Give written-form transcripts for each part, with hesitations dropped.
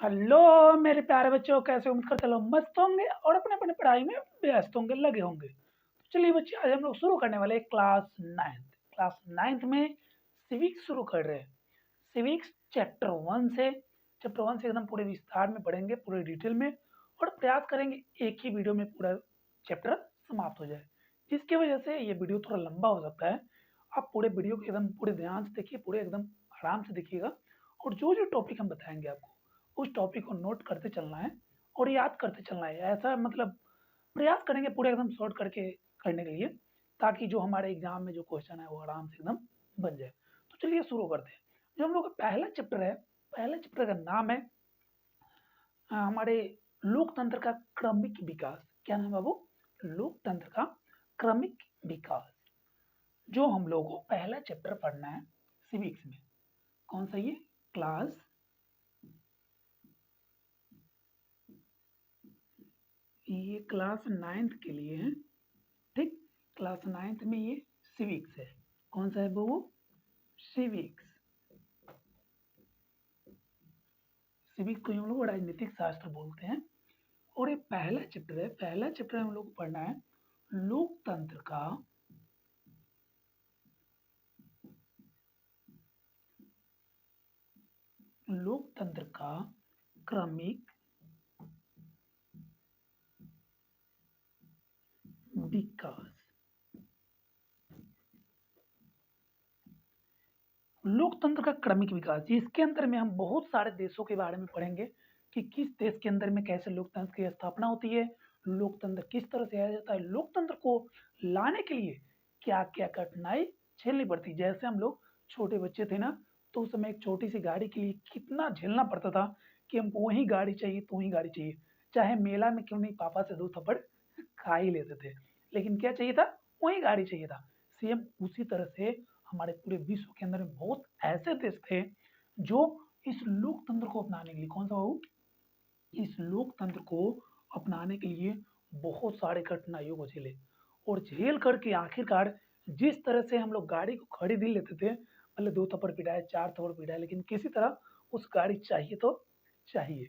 Hello मेरे प्यारे बच्चों, कैसे उम्मीद करते हो मस्त होंगे और अपने अपने पढ़ाई में व्यस्त होंगे, लगे होंगे। तो चलिए बच्चे, आज हम लोग शुरू करने वाले हैं क्लास नाइन्थ में सिविक्स शुरू कर रहे हैं। सिविक्स चैप्टर 1 से एकदम पूरे विस्तार में पढ़ेंगे, पूरे डिटेल में, और प्रयास करेंगे एक ही वीडियो में पूरा चैप्टर समाप्त हो जाए। जिसकी वजह से ये वीडियो थोड़ा लंबा हो सकता है। आप पूरे वीडियो को एकदम पूरे ध्यान से देखिए, पूरे एकदम आराम से देखिएगा, और जो जो टॉपिक हम बताएंगे आपको उस टॉपिक को नोट करते चलना है और याद करते चलना है। ऐसा मतलब प्रयास करेंगे पूरे एकदम शॉर्ट करके करने के लिए, ताकि जो हमारे एग्जाम में जो क्वेश्चन है वो आराम से एकदम बन जाए। तो चलिए शुरू करते हैं। जो हम लोग का पहला चैप्टर है, पहले चैप्टर का नाम है हमारे लोकतंत्र का क्रमिक विकास। क्या नाम है बाबू? लोकतंत्र का क्रमिक विकास। जो हम लोगों को पहला चैप्टर पढ़ना है सिविक्स में। कौन सा ये? ये क्लास नाइन्थ के लिए है। ठीक, क्लास नाइन्थ में ये सिविक्स है। कौन सा है वो? सिविक्स। सिविक्स को हम लोग राजनीतिक शास्त्र बोलते हैं। और ये पहला चैप्टर है। पहला चैप्टर हम लोग को पढ़ना है लोकतंत्र का क्रमिक विकास। लोकतंत्र का क्रमिक विकास, इसके अंदर में हम बहुत सारे देशों के बारे में पढ़ेंगे कि किस देश के अंदर में कैसे लोकतंत्र की स्थापना होती है, लोकतंत्र किस तरह से आया जाता है, लोकतंत्र को लाने के लिए क्या क्या कठिनाई झेलनी पड़ती। जैसे हम लोग छोटे बच्चे थे ना, तो उस समय एक छोटी सी गाड़ी के लिए कितना झेलना पड़ता था कि हमको वही गाड़ी चाहिए तो वही गाड़ी चाहिए, चाहे मेला में क्यों नहीं पापा से 2 थप्पड़ खा ही लेते थे, लेकिन क्या चाहिए था? वही गाड़ी चाहिए था। सेम उसी तरह से हमारे पूरे विश्व के अंदर में बहुत ऐसे देश थे जो इस लोकतंत्र को अपनाने के लिए, कौन सा हो, इस लोकतंत्र को अपनाने के लिए बहुत सारे कठिनाइयों को झेले, और झेल करके आखिरकार जिस तरह से हम लोग गाड़ी को खरीद ही लेते थे, भले 2 थप्पड़ पिटाए 4 थप्पड़ पिटाए, लेकिन किसी तरह उस गाड़ी चाहिए तो चाहिए।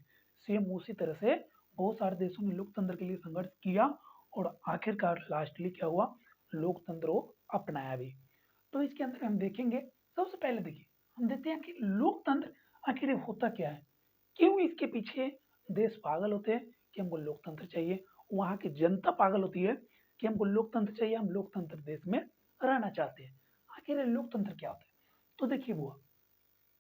सेम उसी तरह से बहुत सारे देशों ने लोकतंत्र के लिए संघर्ष किया और आखिरकार लास्टली क्या हुआ? लोकतंत्र को अपनाया भी। तो इसके अंदर हम देखेंगे, सबसे पहले देखिए हम देखते हैं कि लोकतंत्र आखिर ये होता क्या है, क्यों इसके पीछे देश पागल होते हैं कि हमको लोकतंत्र चाहिए, वहाँ की जनता पागल होती है कि हमको लोकतंत्र चाहिए, हम लोकतंत्र देश में रहना चाहते हैं। आखिर ये लोकतंत्र क्या होता है? तो देखिए वो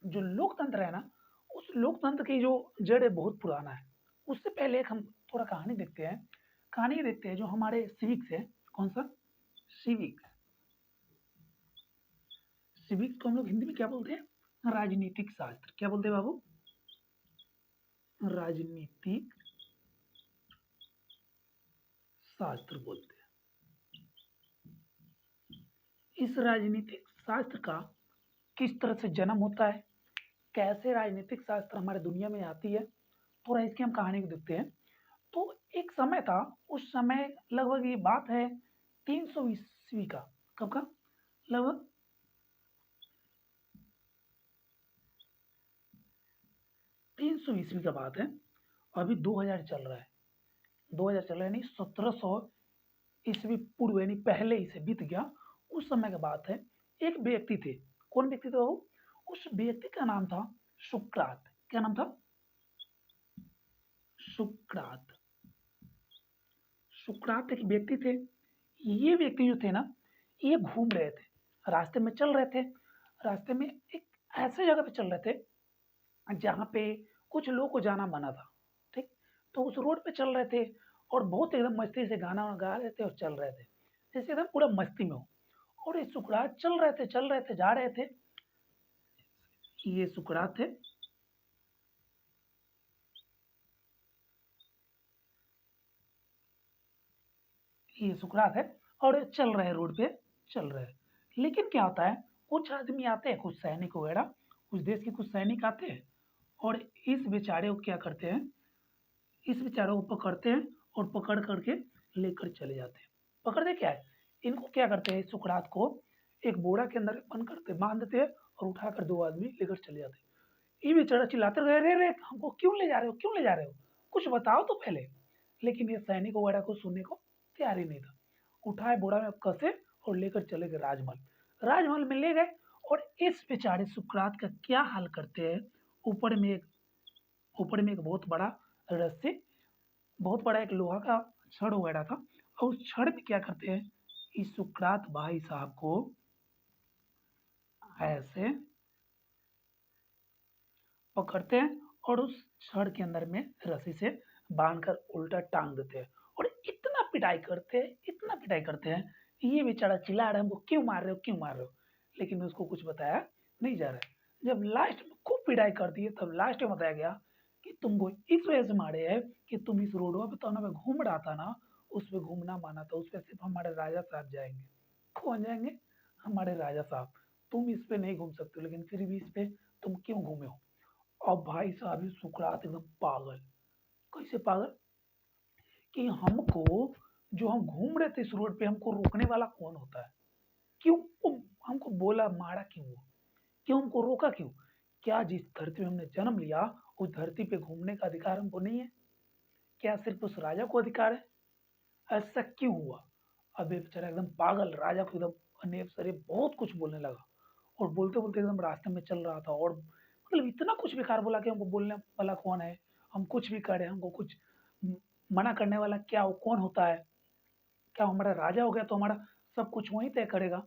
जो लोकतंत्र है ना, उस लोकतंत्र की जो जड़ है बहुत पुराना है। उससे पहले एक हम थोड़ा कहानी देखते हैं। कहानी देखते हैं जो हमारे सिविक्स है। कौन सा? सिविक्स। सिविक्स को हम लोग हिंदी में क्या बोलते हैं? राजनीतिक शास्त्र। क्या बोलते हैं बाबू? राजनीतिक शास्त्र बोलते हैं। इस राजनीतिक शास्त्र का किस तरह से जन्म होता है, कैसे राजनीतिक शास्त्र हमारे दुनिया में आती है, थोड़ा इसकी हम कहानी को देखते हैं। तो एक समय था, उस समय लगभग ये बात है 300 ईस्वी का। कब का? लगभग 300 ईस्वी का बात है। अभी 2000 चल रहा है। 2000 चल रहा है, यानी 1700 ईस्वी पूर्व, यानी पहले ही से बीत गया। उस समय की बात है। एक व्यक्ति थे। कौन व्यक्ति थे वो? उस व्यक्ति का नाम था सुकरात। क्या नाम था? सुकरात। सुकरात एक व्यक्ति थे। ये व्यक्ति जो थे ना, ये घूम रहे थे, रास्ते में चल रहे थे। रास्ते में एक ऐसे जगह पे चल रहे थे जहाँ पे कुछ लोगों को जाना मना था। ठीक, तो उस रोड पे चल रहे थे और बहुत एकदम मस्ती से गाना गा रहे थे और चल रहे थे, जैसे एकदम पूरा मस्ती में हो। और ये सुकरात चल रहे थे, जा रहे थे। ये सुकरात थे। ये सुकरात है और चल रहे हैं, रोड पे चल रहे हैं। लेकिन क्या होता है, कुछ आदमी आते हैं, कुछ सैनिक वगैरह, कुछ देश के कुछ सैनिक आते हैं और इस बेचारे को क्या करते हैं, इस बेचारे को पकड़ते हैं और पकड़ करके लेकर चले जाते हैं। पकड़ते क्या है, इनको क्या करते हैं, सुकरात को एक बोरा के अंदर बंद करते बांध देते हैं और उठाकर 2 आदमी लेकर चले जाते हैं। ये बेचारा चिल्लाते रहे, "अरे! अरे! हमको क्यों ले जा रहे हो? क्यों ले जा रहे हो? कुछ बताओ तो पहले।" लेकिन ये सैनिक वगैरह कुछ सुनने को तैयार ही नहीं था। उठाए बोरा में कसे और लेकर चले गए राजमहल। राजमहल में ले गए और इस बेचारे सुकरात का क्या हाल करते हैं, ऊपर में एक ऊपर में एक बहुत बड़ा रस्सी, बहुत बड़ा एक लोहा का छड़ वगैरह था और उस छड़ में क्या करते हैं, इस सुकरात भाई साहब को ऐसे पकड़ते हैं और उस छड़ के अंदर में रस्सी से बांधकर उल्टा टांग देते हैं और इतना पिटाई करते हैं, इतना पिटाई करते हैं, ये बेचारा चिल्ला रहा है, हमको क्यों मार रहे हो, क्यों मार रहे हो? लेकिन उसको कुछ बताया नहीं जा रहा है। जब लास्ट में खूब पिटाई कर दी है, तब लास्ट में बताया गया कि तुमको इस वजह से मारे हैं कि तुम इस रोडवा पे तो ना मैं घूम रहा था ना, उस पे घूमना माना था, उस पे सिर्फ हमारे राजा साहब जाएंगे। कौन जाएंगे? हमारे राजा साहब। तुम इस पे नहीं घूम सकते हो, लेकिन फिर भी इस पे तुम क्यों घूमे हो? और भाई साहब ये सुकरात एकदम पागल। कैसे पागल? कि हमको, जो हम घूम रहे थे इस रोड पे, हमको रोकने वाला कौन होता है? क्यों वो हमको बोला, मारा क्यों वो? क्यों हमको रोका क्यों? क्या जिस धरती में हमने जन्म लिया, उस धरती पे घूमने का अधिकार हमको नहीं है? क्या सिर्फ उस राजा को अधिकार है? ऐसा क्यों हुआ? अब ये बेचारा एकदम पागल राजा को एकदम अनेब शरीफ बहुत कुछ बोलने लगा और बोलते बोलते एकदम रास्ते में चल रहा था और मतलब इतना कुछ बेकार बोला कि हमको बोलने वाला कौन है, हम कुछ भी करें, हमको कुछ मना करने वाला क्या वो कौन होता है? क्या हमारा राजा हो गया तो हमारा सब कुछ वहीं तय करेगा?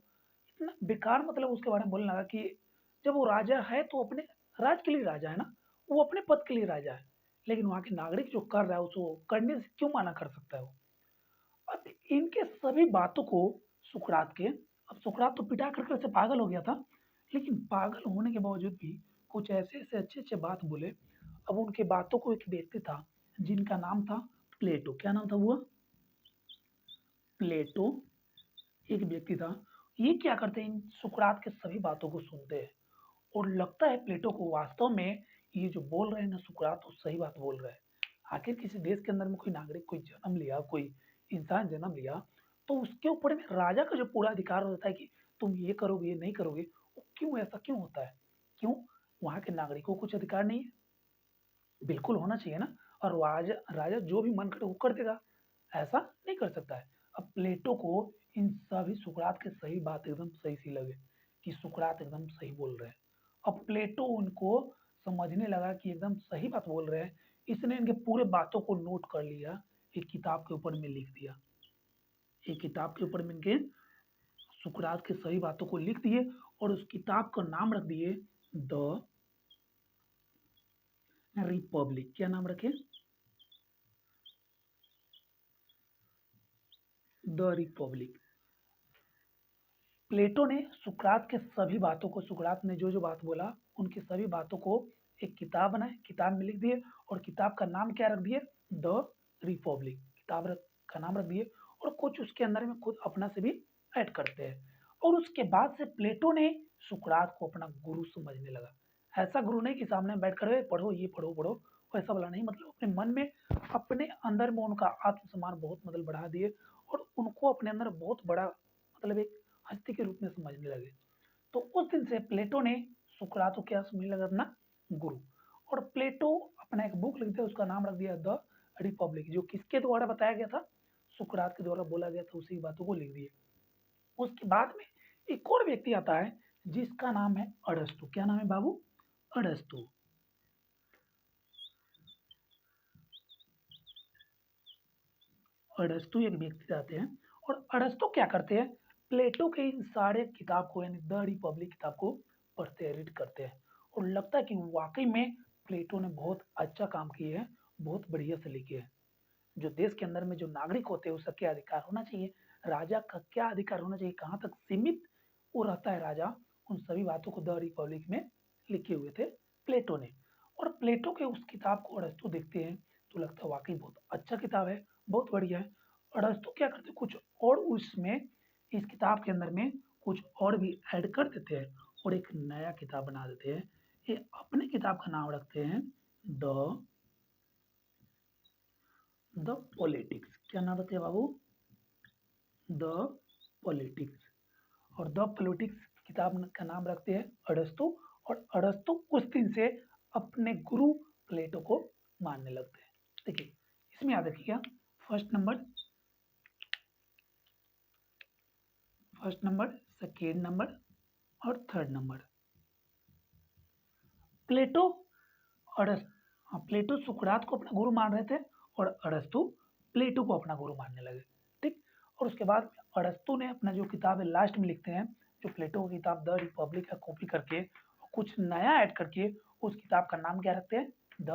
इतना बेकार मतलब उसके बारे में बोलने लगा कि जब वो राजा है तो अपने राज के लिए राजा है ना, वो अपने पद के लिए राजा है, लेकिन वहाँ के नागरिक जो कर रहा है उसको करने से क्यों मना कर सकता है वो? अब इनके सभी बातों को सुकरात के, अब सुकरात तो पिटा करके वैसे पागल हो गया था, लेकिन पागल होने के बावजूद भी कुछ ऐसे ऐसे अच्छे अच्छे बात बोले। अब उनके बातों को एक व्यक्ति था जिनका नाम था प्लेटो। क्या नाम था वो? प्लेटो एक व्यक्ति था। ये क्या करते हैं, इन सुकरात के सभी बातों को सुनते हैं और लगता है प्लेटो को वास्तव में ये जो बोल रहे हैं ना सुकरात, वो सही बात बोल रहा है। आखिर किसी देश के अंदर में कोई नागरिक कोई जन्म लिया, कोई इंसान जन्म लिया, तो उसके ऊपर में राजा का जो पूरा अधिकार होता है कि तुम ये करोगे, ये नहीं करोगे, वो क्यों ऐसा क्यों होता है? क्यों वहाँ के नागरिकों को कुछ अधिकार नहीं है? बिल्कुल होना चाहिए ना। और राजा राजा जो भी मन करे वो कर देगा, ऐसा नहीं कर सकता है। अब प्लेटो को इन सभी सुकरात के सही बात एकदम सही सी लगे कि सुकरात एकदम सही बोल रहे हैं। अब प्लेटो उनको समझने लगा कि एकदम सही बात बोल रहे हैं, इसने इनके पूरे बातों को नोट कर लिया, एक किताब के ऊपर में लिख दिया। एक किताब के ऊपर में इनके सुकरात के सही बातों को लिख दिए और उस किताब का नाम रख दिए द रिपब्लिक। क्या नाम रखे? The Republic. प्लेटो ने सुकरात के सभी बातों को, सुकरात ने जो जो बात बोला उनकी सभी बातों को एक किताब बनाई, किताब में लिख दिए और किताब का नाम क्या रख दिए? The Republic. का नाम रख दिए और कुछ उसके अंदर में खुद अपना से भी ऐड करते हैं। और उसके बाद से प्लेटो ने सुकरात को अपना गुरु समझने लगा। ऐसा गुरु नहीं कि सामने बैठ कर पढ़ो, ये पढ़ो पढ़ो, वैसा वाला नहीं, मतलब अपने मन में, अपने अंदर में उनका आत्मसम्मान बहुत मतलब बढ़ा दिए और उनको अपने अंदर बहुत बड़ा मतलब एक हस्ती के रूप में समझने लगे। तो उस दिन से प्लेटो ने सुकरात को क्या समझने लगा? अपना गुरु। और प्लेटो अपना एक बुक लिख दिया, उसका नाम रख दिया द रिपब्लिक, जो किसके द्वारा बताया गया था? सुकरात के द्वारा बोला गया था, उसी बातों को लिख दिए। उसके बाद में एक और व्यक्ति आता है जिसका नाम है अरस्तु। क्या नाम है बाबू? अरस्तु। अरस्तु एक व्यक्ति आते हैं और अरस्तु क्या करते हैं, प्लेटो के इन सारे किताब को यानी द रिपब्लिक किताब को पढ़ते हैं, रीड करते हैं और लगता है कि वाकई में प्लेटो ने बहुत अच्छा काम किया है, बहुत बढ़िया से लिखे है। जो देश के अंदर में जो नागरिक होते हैं उसका क्या अधिकार होना चाहिए, राजा का क्या अधिकार होना चाहिए, कहाँ तक सीमित वो रहता है राजा, उन सभी बातों को द रिपब्लिक में लिखे हुए थे प्लेटो ने। और प्लेटो के उस किताब को अरस्तु देखते हैं तो लगता है वाकई बहुत अच्छा किताब है, बहुत बढ़िया है। अरस्तु क्या करते हैं, कुछ और उसमें इस किताब के अंदर में कुछ और भी ऐड कर देते हैं और एक नया किताब बना देते हैं। ये अपने किताब का नाम रखते हैं द द पॉलिटिक्स। क्या नाम रखते हैं बाबू? The politics. और द पॉलिटिक्स किताब का नाम रखते हैं अरस्तु। और अरस्तु उस दिन से अपने गुरु प्लेटो को मानने लगते हैं। देखिए इसमें याद रखिएगा फर्स्ट नंबर, सेकेंड नंबर और थर्ड नंबर। प्लेटो प्लेटो सुकरात को अपना गुरु मान रहे थे और अरस्तु प्लेटो को अपना गुरु मानने लगे। ठीक, और उसके बाद अरस्तु ने अपना जो किताब है लास्ट में लिखते हैं, जो प्लेटो की किताब द रिपब्लिक है, कॉपी करके कुछ नया ऐड करके उस किताब का नाम क्या रखते हैं, द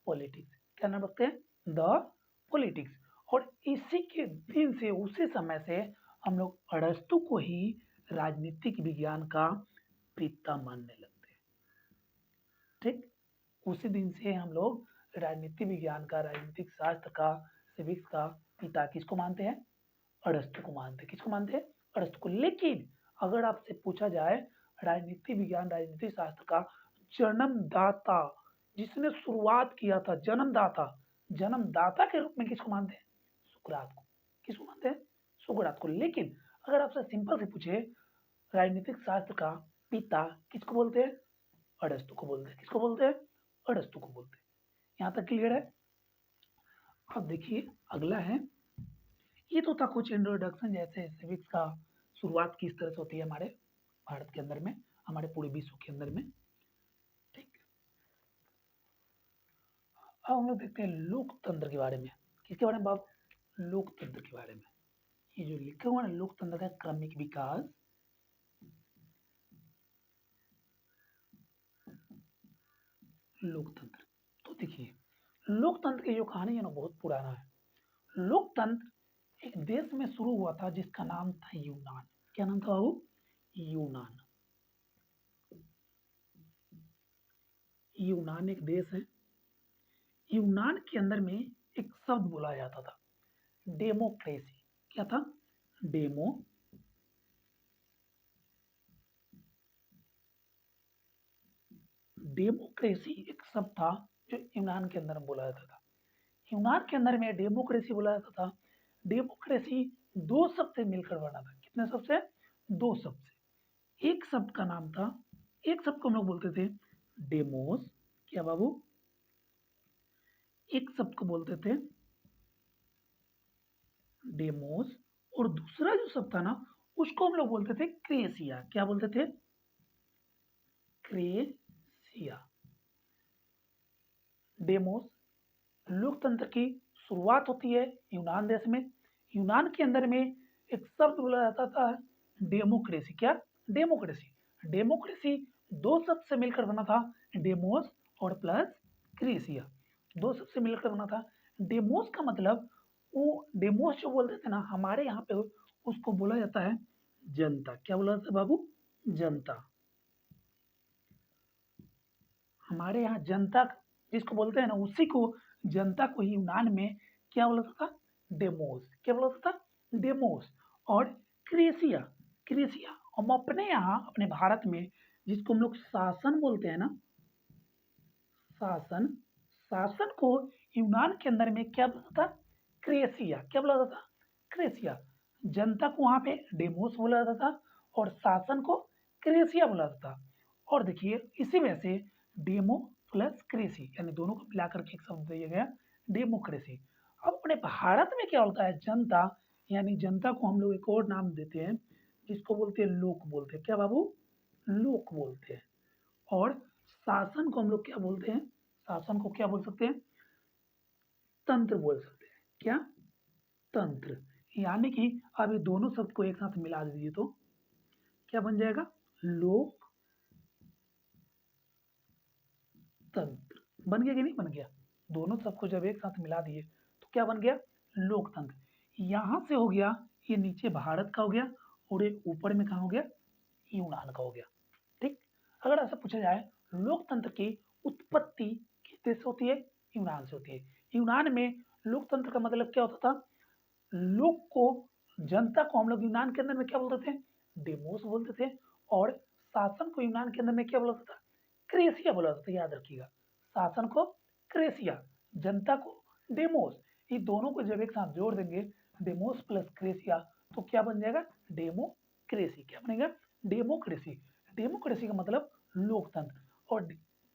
पॉलिटिक्स। क्या नाम रखते हैं, द पॉलिटिक्स। और इसी के दिन से, उसी समय से हम लोग अरस्तु को ही राजनीतिक विज्ञान का पिता मानने लगते हैं। ठीक, उसी दिन से हम लोग राजनीति विज्ञान का, राजनीतिक शास्त्र का, सिविक्स का पिता किसको मानते हैं, अरस्तु को मानते हैं। किसको मानते हैं, अरस्तु को। लेकिन अगर आपसे पूछा जाए राजनीति विज्ञान, राजनीति शास्त्र का जन्मदाता, जिसने शुरुआत किया था, जन्मदाता के रूप में किसको मानते हैं, सुकरात को। किसको मानते हैं, सुकरात को। लेकिन अगर आपसे सिंपल से पूछे राजनीतिक शास्त्र का पिता किसको बोलते हैं, अरस्तु को बोलते हैं। किसको बोलते हैं, अरस्तु को बोलते हैं। यहाँ तक क्लियर है। अब देखिए अगला है, ये तो था कुछ इंट्रोडक्शन, जैसे सिविक्स का शुरुआत किस तरह से होती है हमारे भारत के अंदर में, हमारे पूरे विश्व के अंदर में। ठीक, अब हम लोग देखते हैं लोकतंत्र के बारे में। किसके बारे में बात, लोकतंत्र के बारे में। ये जो लिखा हुआ है लोकतंत्र का क्रमिक विकास, लोकतंत्र। तो देखिए लोकतंत्र की जो कहानी है ना बहुत पुराना है। लोकतंत्र एक देश में शुरू हुआ था जिसका नाम था यूनान। क्या नाम था बाबू, यूनान। यूनान एक देश है। यूनान के अंदर में एक शब्द बोला जाता था, डेमोक्रेसी। क्या था, डेमोक्रेसी एक शब्द था जो यूनान के अंदर में बोला जाता था। यूनान के अंदर में डेमोक्रेसी बोला जाता था। डेमोक्रेसी दो शब्द से मिलकर बना था। कितने शब्द से, दो शब्द से। एक शब्द का नाम था, एक शब्द को हम लोग बोलते थे डेमोस। क्या बाबू, एक शब्द को बोलते थे डेमोस, और दूसरा जो शब्द था ना उसको हम लोग बोलते थे क्रेसिया। क्या बोलते थे, क्रेसिया। डेमोस, लोकतंत्र की शुरुआत होती है यूनान देश में। यूनान के अंदर में एक शब्द बोला जाता था डेमोक्रेसी। क्या, डेमोक्रेसी। डेमोक्रेसी दो शब्द से मिलकर बना था, डेमोस और प्लस क्रेसिया, दो शब्द से मिलकर बना था। डेमोस का मतलब, वो डेमोस जो बोलते थे ना हमारे यहाँ पे, उसको बोला जाता है जनता। क्या बोला जाता है बाबू, जनता। हमारे यहाँ जनता जिसको बोलते हैं ना, उसी को, जनता को ही यूनान में क्या बोला जाता था, डेमोस। क्या बोला जाता था, डेमोस। और क्रेसिया, क्रेसिया हम अपने यहाँ, अपने भारत में जिसको हम लोग शासन बोलते हैं ना, शासन, शासन को यूनान के अंदर में क्या बोला था, क्रेसिया। क्या बोला जाता था, क्रेसिया। जनता को वहां पे डेमोस बोला जाता था और शासन को क्रेसिया बोला जाता था। और देखिए इसी वजह से डेमो प्लस क्रेसी यानी दोनों को मिलाकर के एक शब्द दिया गया, डेमोक्रेसी। अब अपने भारत में क्या होता है, जनता, यानी जनता को हम लोग एक और नाम देते हैं जिसको बोलते हैं लोक बोलते हैं। क्या बाबू, लोक बोलते हैं। और शासन को हम लोग क्या बोलते हैं, शासन को क्या बोल सकते हैं, तंत्र बोल सकते हैं। क्या, तंत्र। यानी कि अब ये दोनों शब्द को एक साथ मिला दीजिए तो क्या बन जाएगा, लोक तंत्र। बन गया कि नहीं बन गया, दोनों शब्द को जब एक साथ मिला दिए तो क्या बन गया, लोकतंत्र। यहां से हो गया, ये नीचे भारत का हो गया और ये ऊपर में कहा हो गया, यूनान का हो गया। ठीक, अगर ऐसा पूछा जाए लोकतंत्र की उत्पत्ति किस देश से होती है, यूनान से होती है। यूनान में लोकतंत्र का मतलब क्या होता था, लोक को, जनता को हम लोग यूनान के अंदर में क्या बोलते थे, डेमोस बोलते थे। और शासन को यूनान के अंदर में क्या बोलता था, क्रेसिया बोला जाता था। याद रखिएगा, शासन को क्रेसिया, जनता को डेमोस। ये दोनों को जब एक साथ जोड़ देंगे, डेमोस प्लस क्रेसिया, तो क्या बन जाएगा, डेमोक्रेसी। क्या बनेगा, डेमोक्रेसी। डेमोक्रेसी का मतलब लोकतंत्र। और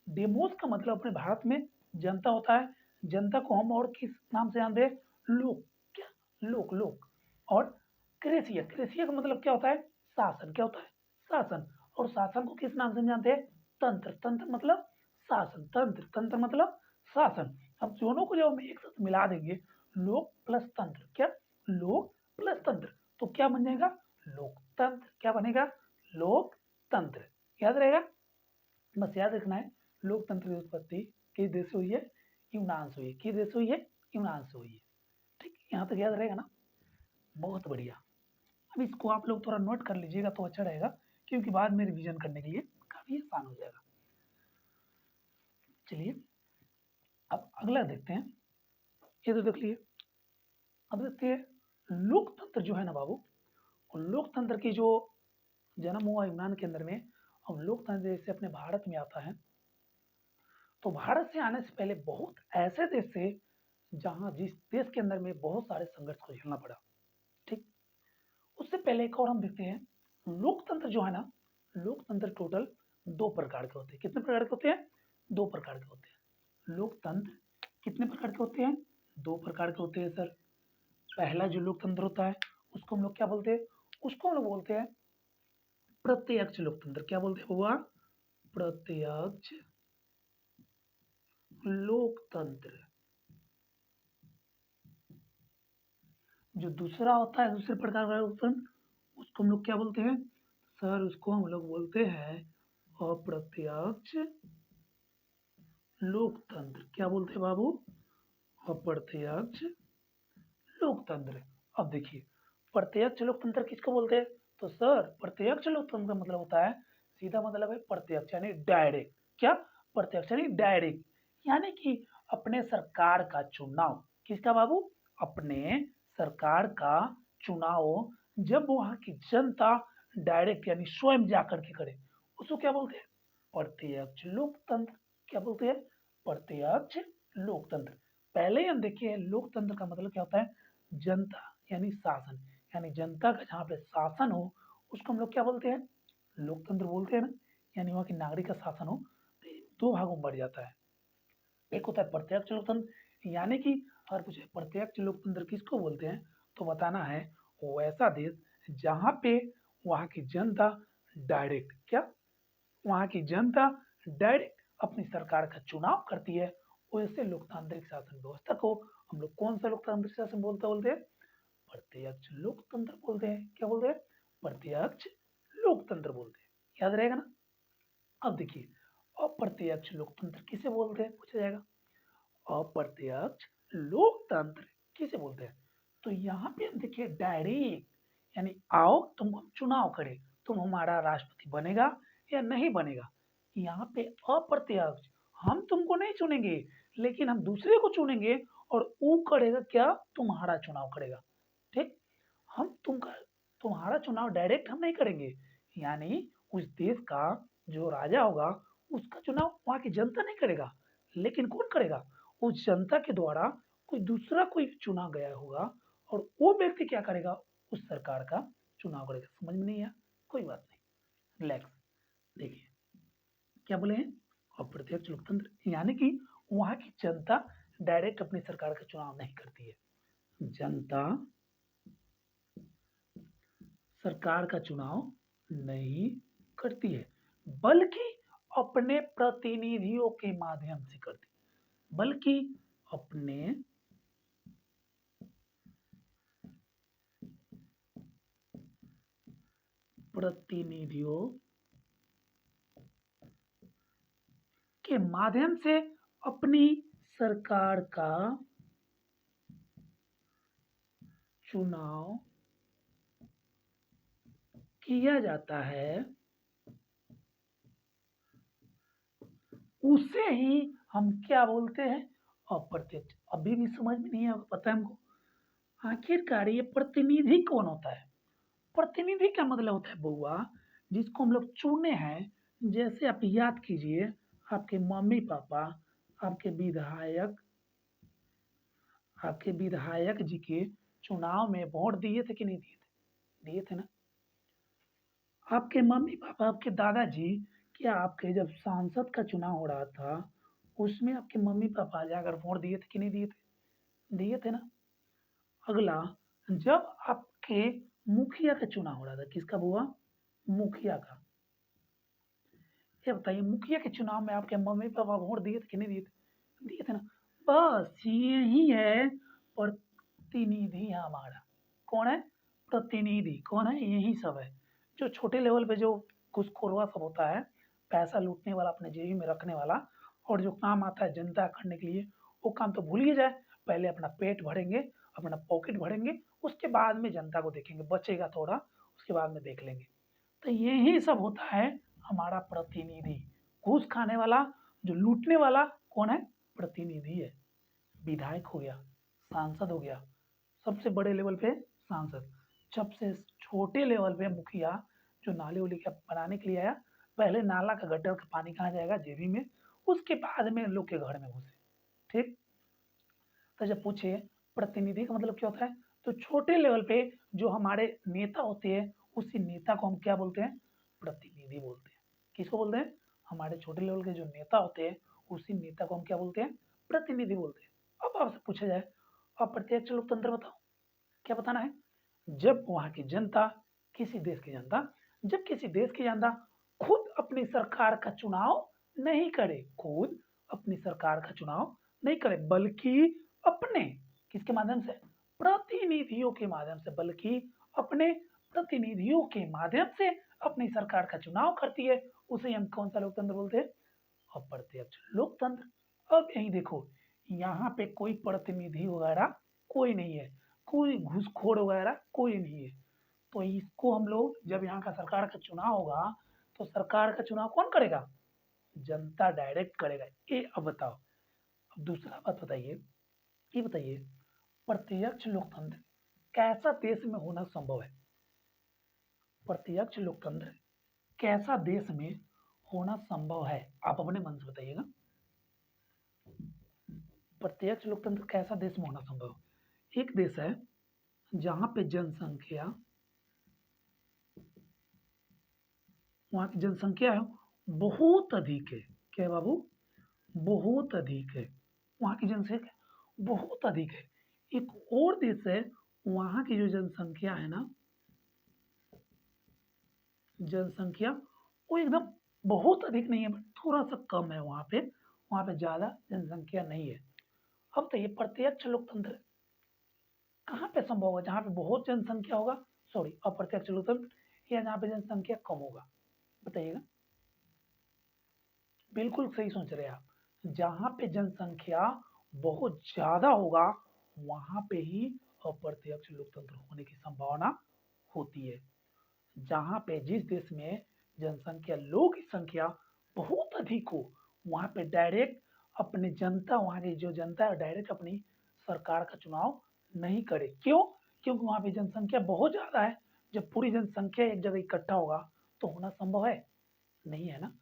डेमोस का मतलब अपने भारत में जनता होता है। जनता को हम और किस नाम से जानते हैं? लोक। क्या? लोक, लोक। और क्रेसिया, क्रेसिया का मतलब क्या होता है? शासन। क्या होता है? शासन। और शासन को किस नाम से हम जानते हैं? तंत्र। तंत्र मतलब शासन। तंत्र, तंत्र मतलब शासन। अब दोनों को जब हम एक साथ मिला देंगे, लोक प्लस तंत्र, क्या? लोक प्लस तंत्र, तो क्या बन जाएगा? लोकतंत्र। क्या बनेगा? लोकतंत्र। याद रहेगा? बस याद रखना है, लोकतंत्र की उत्पत्ति किस देश से हुई है? यूनान से हुई है। किस देश से हुई है? यूनान से हुई है। ठीक, यहाँ तक याद रहेगा ना? बहुत बढ़िया। अब इसको आप लोग थोड़ा नोट कर लीजिएगा तो अच्छा रहेगा, क्योंकि बाद में रिवीजन करने के लिए काफी आसान हो जाएगा। चलिए अब अगला देखते हैं। ये तो देख लिए। अब देखते हैं लोकतंत्र जो है ना बाबू, लोकतंत्र की जो जन्म हुआ यूनान के अंदर में, अब लोकतंत्र जैसे अपने भारत में आता है, तो भारत से आने से पहले बहुत ऐसे देश थे जहां जिस देश के अंदर में बहुत सारे संघर्ष को झेलना पड़ा। ठीक, उससे पहले एक और हम देखते हैं। लोकतंत्र जो है ना, लोकतंत्र टोटल दो प्रकार के होते हैं। कितने प्रकार के होते हैं? दो प्रकार के होते हैं। लोकतंत्र कितने प्रकार के होते हैं? दो प्रकार के होते हैं सर। पहला जो लोकतंत्र होता है उसको हम लोग क्या बोलते हैं? उसको हम लोग बोलते हैं प्रत्यक्ष लोकतंत्र। क्या बोलते हैं बुआ? प्रत्यक्ष लोकतंत्र। जो दूसरा होता है, दूसरे प्रकार का लोकतंत्र, उसको हम लोग क्या बोलते हैं सर? उसको हम लोग बोलते हैं अप्रत्यक्ष लोकतंत्र। क्या बोलते हैं बाबू? अप्रत्यक्ष लोकतंत्र। अब देखिए, प्रत्यक्ष लोकतंत्र किसको बोलते हैं? तो सर प्रत्यक्ष लोकतंत्र का मतलब होता है, सीधा मतलब है प्रत्यक्ष यानी डायरेक्ट। क्या? प्रत्यक्ष यानी डायरेक्ट, यानी कि अपने सरकार का चुनाव। किसका बाबू? अपने सरकार का चुनाव जब वहां की जनता डायरेक्ट यानी स्वयं जाकर के करे, उसको क्या बोलते हैं? प्रत्यक्ष लोकतंत्र। क्या बोलते हैं? प्रत्यक्ष लोकतंत्र। पहले ही हम देखिए लोकतंत्र का मतलब क्या होता है? जनता यानी शासन, यानी जनता का जहाँ पे शासन हो उसको हम लोग क्या बोलते हैं? लोकतंत्र बोलते हैं ना। यानी वहाँ के नागरिक का शासन हो, तो ये दो भागों में बढ़ जाता है। एक होता है प्रत्यक्ष लोकतंत्र, यानी कि अगर पूछे प्रत्यक्ष लोकतंत्र किसको बोलते हैं, तो बताना है वो ऐसा देश जहाँ पे वहाँ की जनता डायरेक्ट, क्या? वहाँ की जनता डायरेक्ट अपनी सरकार का चुनाव करती है। वैसे लोकतांत्रिक शासन व्यवस्था को हम लोग कौन सा लोकतांत्रिक शासन बोलते हैं? प्रत्यक्ष लोकतंत्र बोलते हैं। क्या बोलते हैं? प्रत्यक्ष लोकतंत्र बोलते हैं। याद रहेगा ना? अब देखिए, अप्रत्यक्ष लोकतंत्र किसे बोलते हैं पूछा जाएगा। अप्रत्यक्ष लोकतंत्र किसे बोलते हैं? तो यहाँ पे हम देखिए डायरेक्ट, यानी आओ तुमको हम चुनाव करें, तुम हमारा राष्ट्रपति बनेगा या नहीं बनेगा। यहाँ पे अप्रत्यक्ष, हम तुमको नहीं चुनेंगे लेकिन हम दूसरे को चुनेंगे और वो करेगा क्या? तुम्हारा चुनाव करेगा। ठीक, हम तुम्हारा चुनाव डायरेक्ट हम नहीं करेंगे, यानी उस देश का जो राजा होगा उसका चुनाव वहाँ की जनता नहीं करेगा, लेकिन कौन करेगा? उस जनता के द्वारा कोई दूसरा कोई चुना गया होगा और वो व्यक्ति क्या करेगा? उस सरकार का चुनाव करेगा। समझ में नहीं आया? कोई बात नहीं, रिलैक्स। देखिए क्या बोले हैं? अप्रत्यक्ष लोकतंत्र यानी कि वहां की जनता डायरेक्ट अपनी सरकार का चुनाव नहीं करती है। जनता सरकार का चुनाव नहीं करती है, बल्कि अपने प्रतिनिधियों के माध्यम से करती है। बल्कि अपने प्रतिनिधियों के माध्यम से अपनी सरकार का चुनाव किया जाता है। उसे ही हम क्या बोलते हैं? अप्रत्यक्ष। अभी भी समझ में नहीं आ पता है हमको? आखिरकार ये प्रतिनिधि कौन होता है? प्रतिनिधि का मतलब होता है बुआ, जिसको हम लोग चुने हैं। जैसे आप याद कीजिए, आपके मम्मी पापा आपके विधायक आपके विधायक जी के चुनाव में वोट दिए थे कि नहीं दिए थे? दिए थे ना। आपके मम्मी पापा आपके दादाजी क्या आपके जब सांसद का चुनाव हो रहा था, उसमें आपके मम्मी-पापा जाकर वोट दिए थे कि नहीं दिए थे? दिए थे ना? अगला, जब आपके मुखिया का चुनाव हो रहा था, किसका हुआ? मुखिया का। ये बताइए मुखिया के चुनाव में आपके मम्मी-पापा वोट दिए थे कि नहीं दिए थे? दिए थे ना? बस यही है प्रतिनिधि हमारा। कौन है? प्रतिनिधि। कौन है? यही सब है। जो छोटे लेवल पे जो घूसखोरवा सब होता है, पैसा लूटने वाला, अपने जेब में रखने वाला और जो काम आता है जनता करने के लिए, वो काम तो भूल ही जाए। पहले अपना पेट भरेंगे, अपना पॉकेट भरेंगे, उसके बाद में जनता को देखेंगे, बचेगा थोड़ा, उसके बाद में देख लेंगे। तो यही सब होता है हमारा प्रतिनिधि। घूस खाने वाला, जो लूटने वाला कौन है? प्रतिनिधि है। विधायक हो गया, सांसद हो गया, सबसे बड़े लेवल पे सांसद, सबसे छोटे लेवल पे मुखिया, जो नाले उले का बनाने के लिए आया, पहले नाला का गटर का पानी कहाँ जाएगा? जेबी में, उसके बाद में लोग के घर में घुसे। ठीक। तो जब पूछे प्रतिनिधि का मतलब क्या होता है, तो छोटे लेवल पे जो हमारे नेता होते हैं, उसी नेता को हम क्या बोलते हैं? प्रतिनिधि बोलते हैं। किसको बोलते हैं? हमारे छोटे लेवल के जो नेता होते हैं, उसी नेता को हम क्या बोलते हैं? प्रतिनिधि बोलते हैं। अब आपसे पूछा जाए अप्रत्यक्ष लोकतंत्र बताओ, क्या बताना है? जब वहां की जनता, किसी देश की जनता, जब किसी देश की जनता खुद अपनी सरकार का चुनाव नहीं करे, खुद अपनी सरकार का चुनाव नहीं करे, बल्कि अपने, किसके माध्यम से? प्रतिनिधियों के माध्यम से, बल्कि अपने प्रतिनिधियों के माध्यम से अपनी सरकार का चुनाव करती है, उसे हम कौन सा लोकतंत्र बोलते हैं? अप्रत्यक्ष लोकतंत्र। अब यही देखो, यहाँ पे कोई प्रतिनिधि वगैरह कोई नहीं है, कोई घूसखोर वगैरह कोई नहीं है। तो इसको हम लोग, जब यहाँ का सरकार का चुनाव होगा, तो सरकार का चुनाव कौन करेगा? जनता डायरेक्ट करेगा। ये अब बताओ। अब दूसरा बात बताइए, ये बताइए प्रत्यक्ष लोकतंत्र कैसा देश में होना संभव है? प्रत्यक्ष लोकतंत्र कैसा देश में होना संभव है? आप अपने मन से बताइएगा। प्रत्यक्ष लोकतंत्र कैसा देश में होना संभव है? एक देश है जहां पे जनसंख्या, वहां की जनसंख्या है बहुत अधिक है। क्या है बाबू? बहुत अधिक है। वहां की जनसंख्या बहुत अधिक है। एक और देश है, वहां की जो जनसंख्या है ना, जनसंख्या वो एकदम बहुत अधिक नहीं है, बट थोड़ा सा कम है वहां पे ज्यादा जनसंख्या नहीं है। अब तो ये प्रत्यक्ष लोकतंत्र कहाँ पे संभव होगा? जहाँ पे बहुत जनसंख्या होगा, सॉरी अप्रत्यक्ष लोकतंत्र, या जहाँ पे जनसंख्या कम होगा? बताइएगा। बिल्कुल सही सोच रहे हैं आप। जहाँ पे जनसंख्या बहुत ज्यादा होगा, वहां पे ही अप्रत्यक्ष लोकतंत्र होने की संभावना होती है। जहाँ पे, जिस देश में जनसंख्या, लोगों की संख्या बहुत अधिक हो, वहां पे डायरेक्ट अपनी जनता, वहां की जो जनता है डायरेक्ट अपनी सरकार का चुनाव नहीं करे। क्यों? क्योंकि वहां पे जनसंख्या बहुत ज्यादा है। जब पूरी जनसंख्या एक जगह इकट्ठा होगा, तो होना संभव है? नहीं है ना।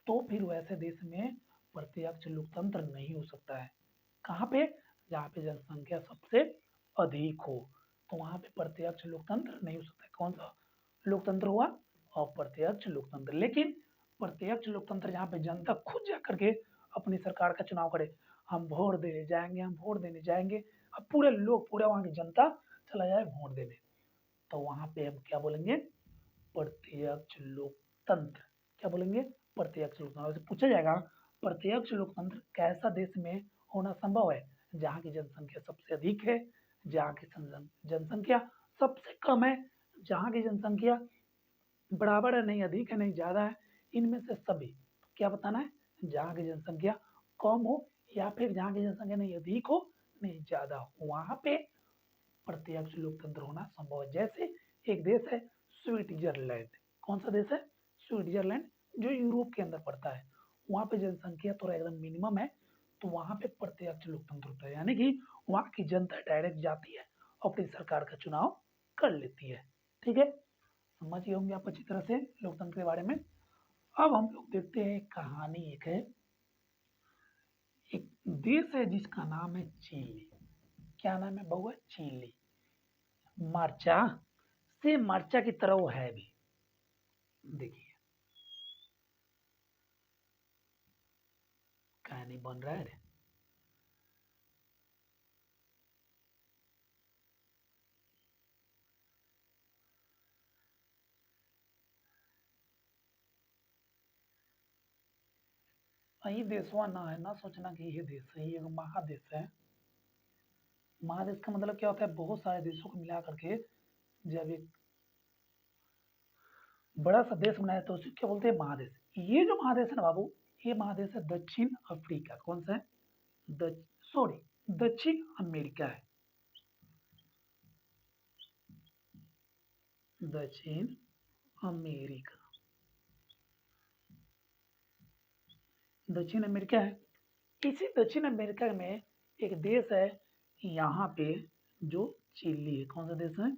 तो फिर वैसे देश में प्रत्यक्ष लोकतंत्र नहीं हो सकता है। कहाँ पे? जहाँ पे जनसंख्या सबसे अधिक हो, तो वहां पे प्रत्यक्ष लोकतंत्र नहीं हो सकता है। कौन सा लोकतंत्र हुआ? अप्रत्यक्ष लोकतंत्र। लेकिन प्रत्यक्ष लोकतंत्र जहाँ पे जनता खुद जा करके अपनी सरकार का चुनाव करे, हम वोट देने जाएंगे, हम वोट देने जाएंगे, अब पूरे लोग, पूरा वहां की जनता चला जाए वोट देने, तो वहां पे हम क्या बोलेंगे? प्रत्यक्ष लोकतंत्र। क्या बोलेंगे? प्रत्यक्ष लोकतंत्र। से पूछा जाएगा प्रत्यक्ष लोकतंत्र कैसा देश में होना संभव है? जहाँ की जनसंख्या सबसे अधिक है, जहाँ की जनसंख्या सबसे कम है, जहाँ की जनसंख्या बराबर है, नहीं अधिक है नहीं ज्यादा है, इनमें से सभी। क्या बताना है? जहाँ की जनसंख्या कम हो, या फिर जहाँ की जनसंख्या नहीं अधिक हो नहीं ज्यादा हो, वहां पे प्रत्यक्ष लोकतंत्र होना संभव है। जैसे एक देश है स्विट्जरलैंड। कौन सा देश है? स्विट्जरलैंड, जो यूरोप के अंदर पड़ता है। वहां पे जनसंख्या थोड़ा एकदम मिनिमम है, तो वहां पे प्रत्यक्ष लोकतंत्र होता है, यानी कि वहां की जनता डायरेक्ट जाती है, अपनी सरकार का चुनाव कर लेती है। ठीक है, समझ गए होंगे आप अच्छी तरह से लोकतंत्र के बारे में। अब हम लोग देखते हैं कहानी। एक है, एक देश है जिसका नाम है चिली। क्या नाम है बउआ? चिली। मार्चा से, मार्चा की तरह वो है भी। देखिए, क्या नहीं बन रहा है रे? ये देशवा ना है ना सोचना कि ये देश है, ये एक महादेश है। महादेश का मतलब क्या होता है? बहुत सारे देशों को मिला करके जब एक बड़ा सा देश बनाया तो उसे क्या बोलते हैं? महादेश। ये जो महादेश है ना बाबू, ये महादेश है दक्षिण अफ्रीका। कौन सा है? सॉरी, दक्षिण अमेरिका है। दक्षिण अमेरिका, दक्षिण अमेरिका है। इसी दक्षिण अमेरिका में एक देश है यहाँ पे, जो चिली है। कौन सा देश है?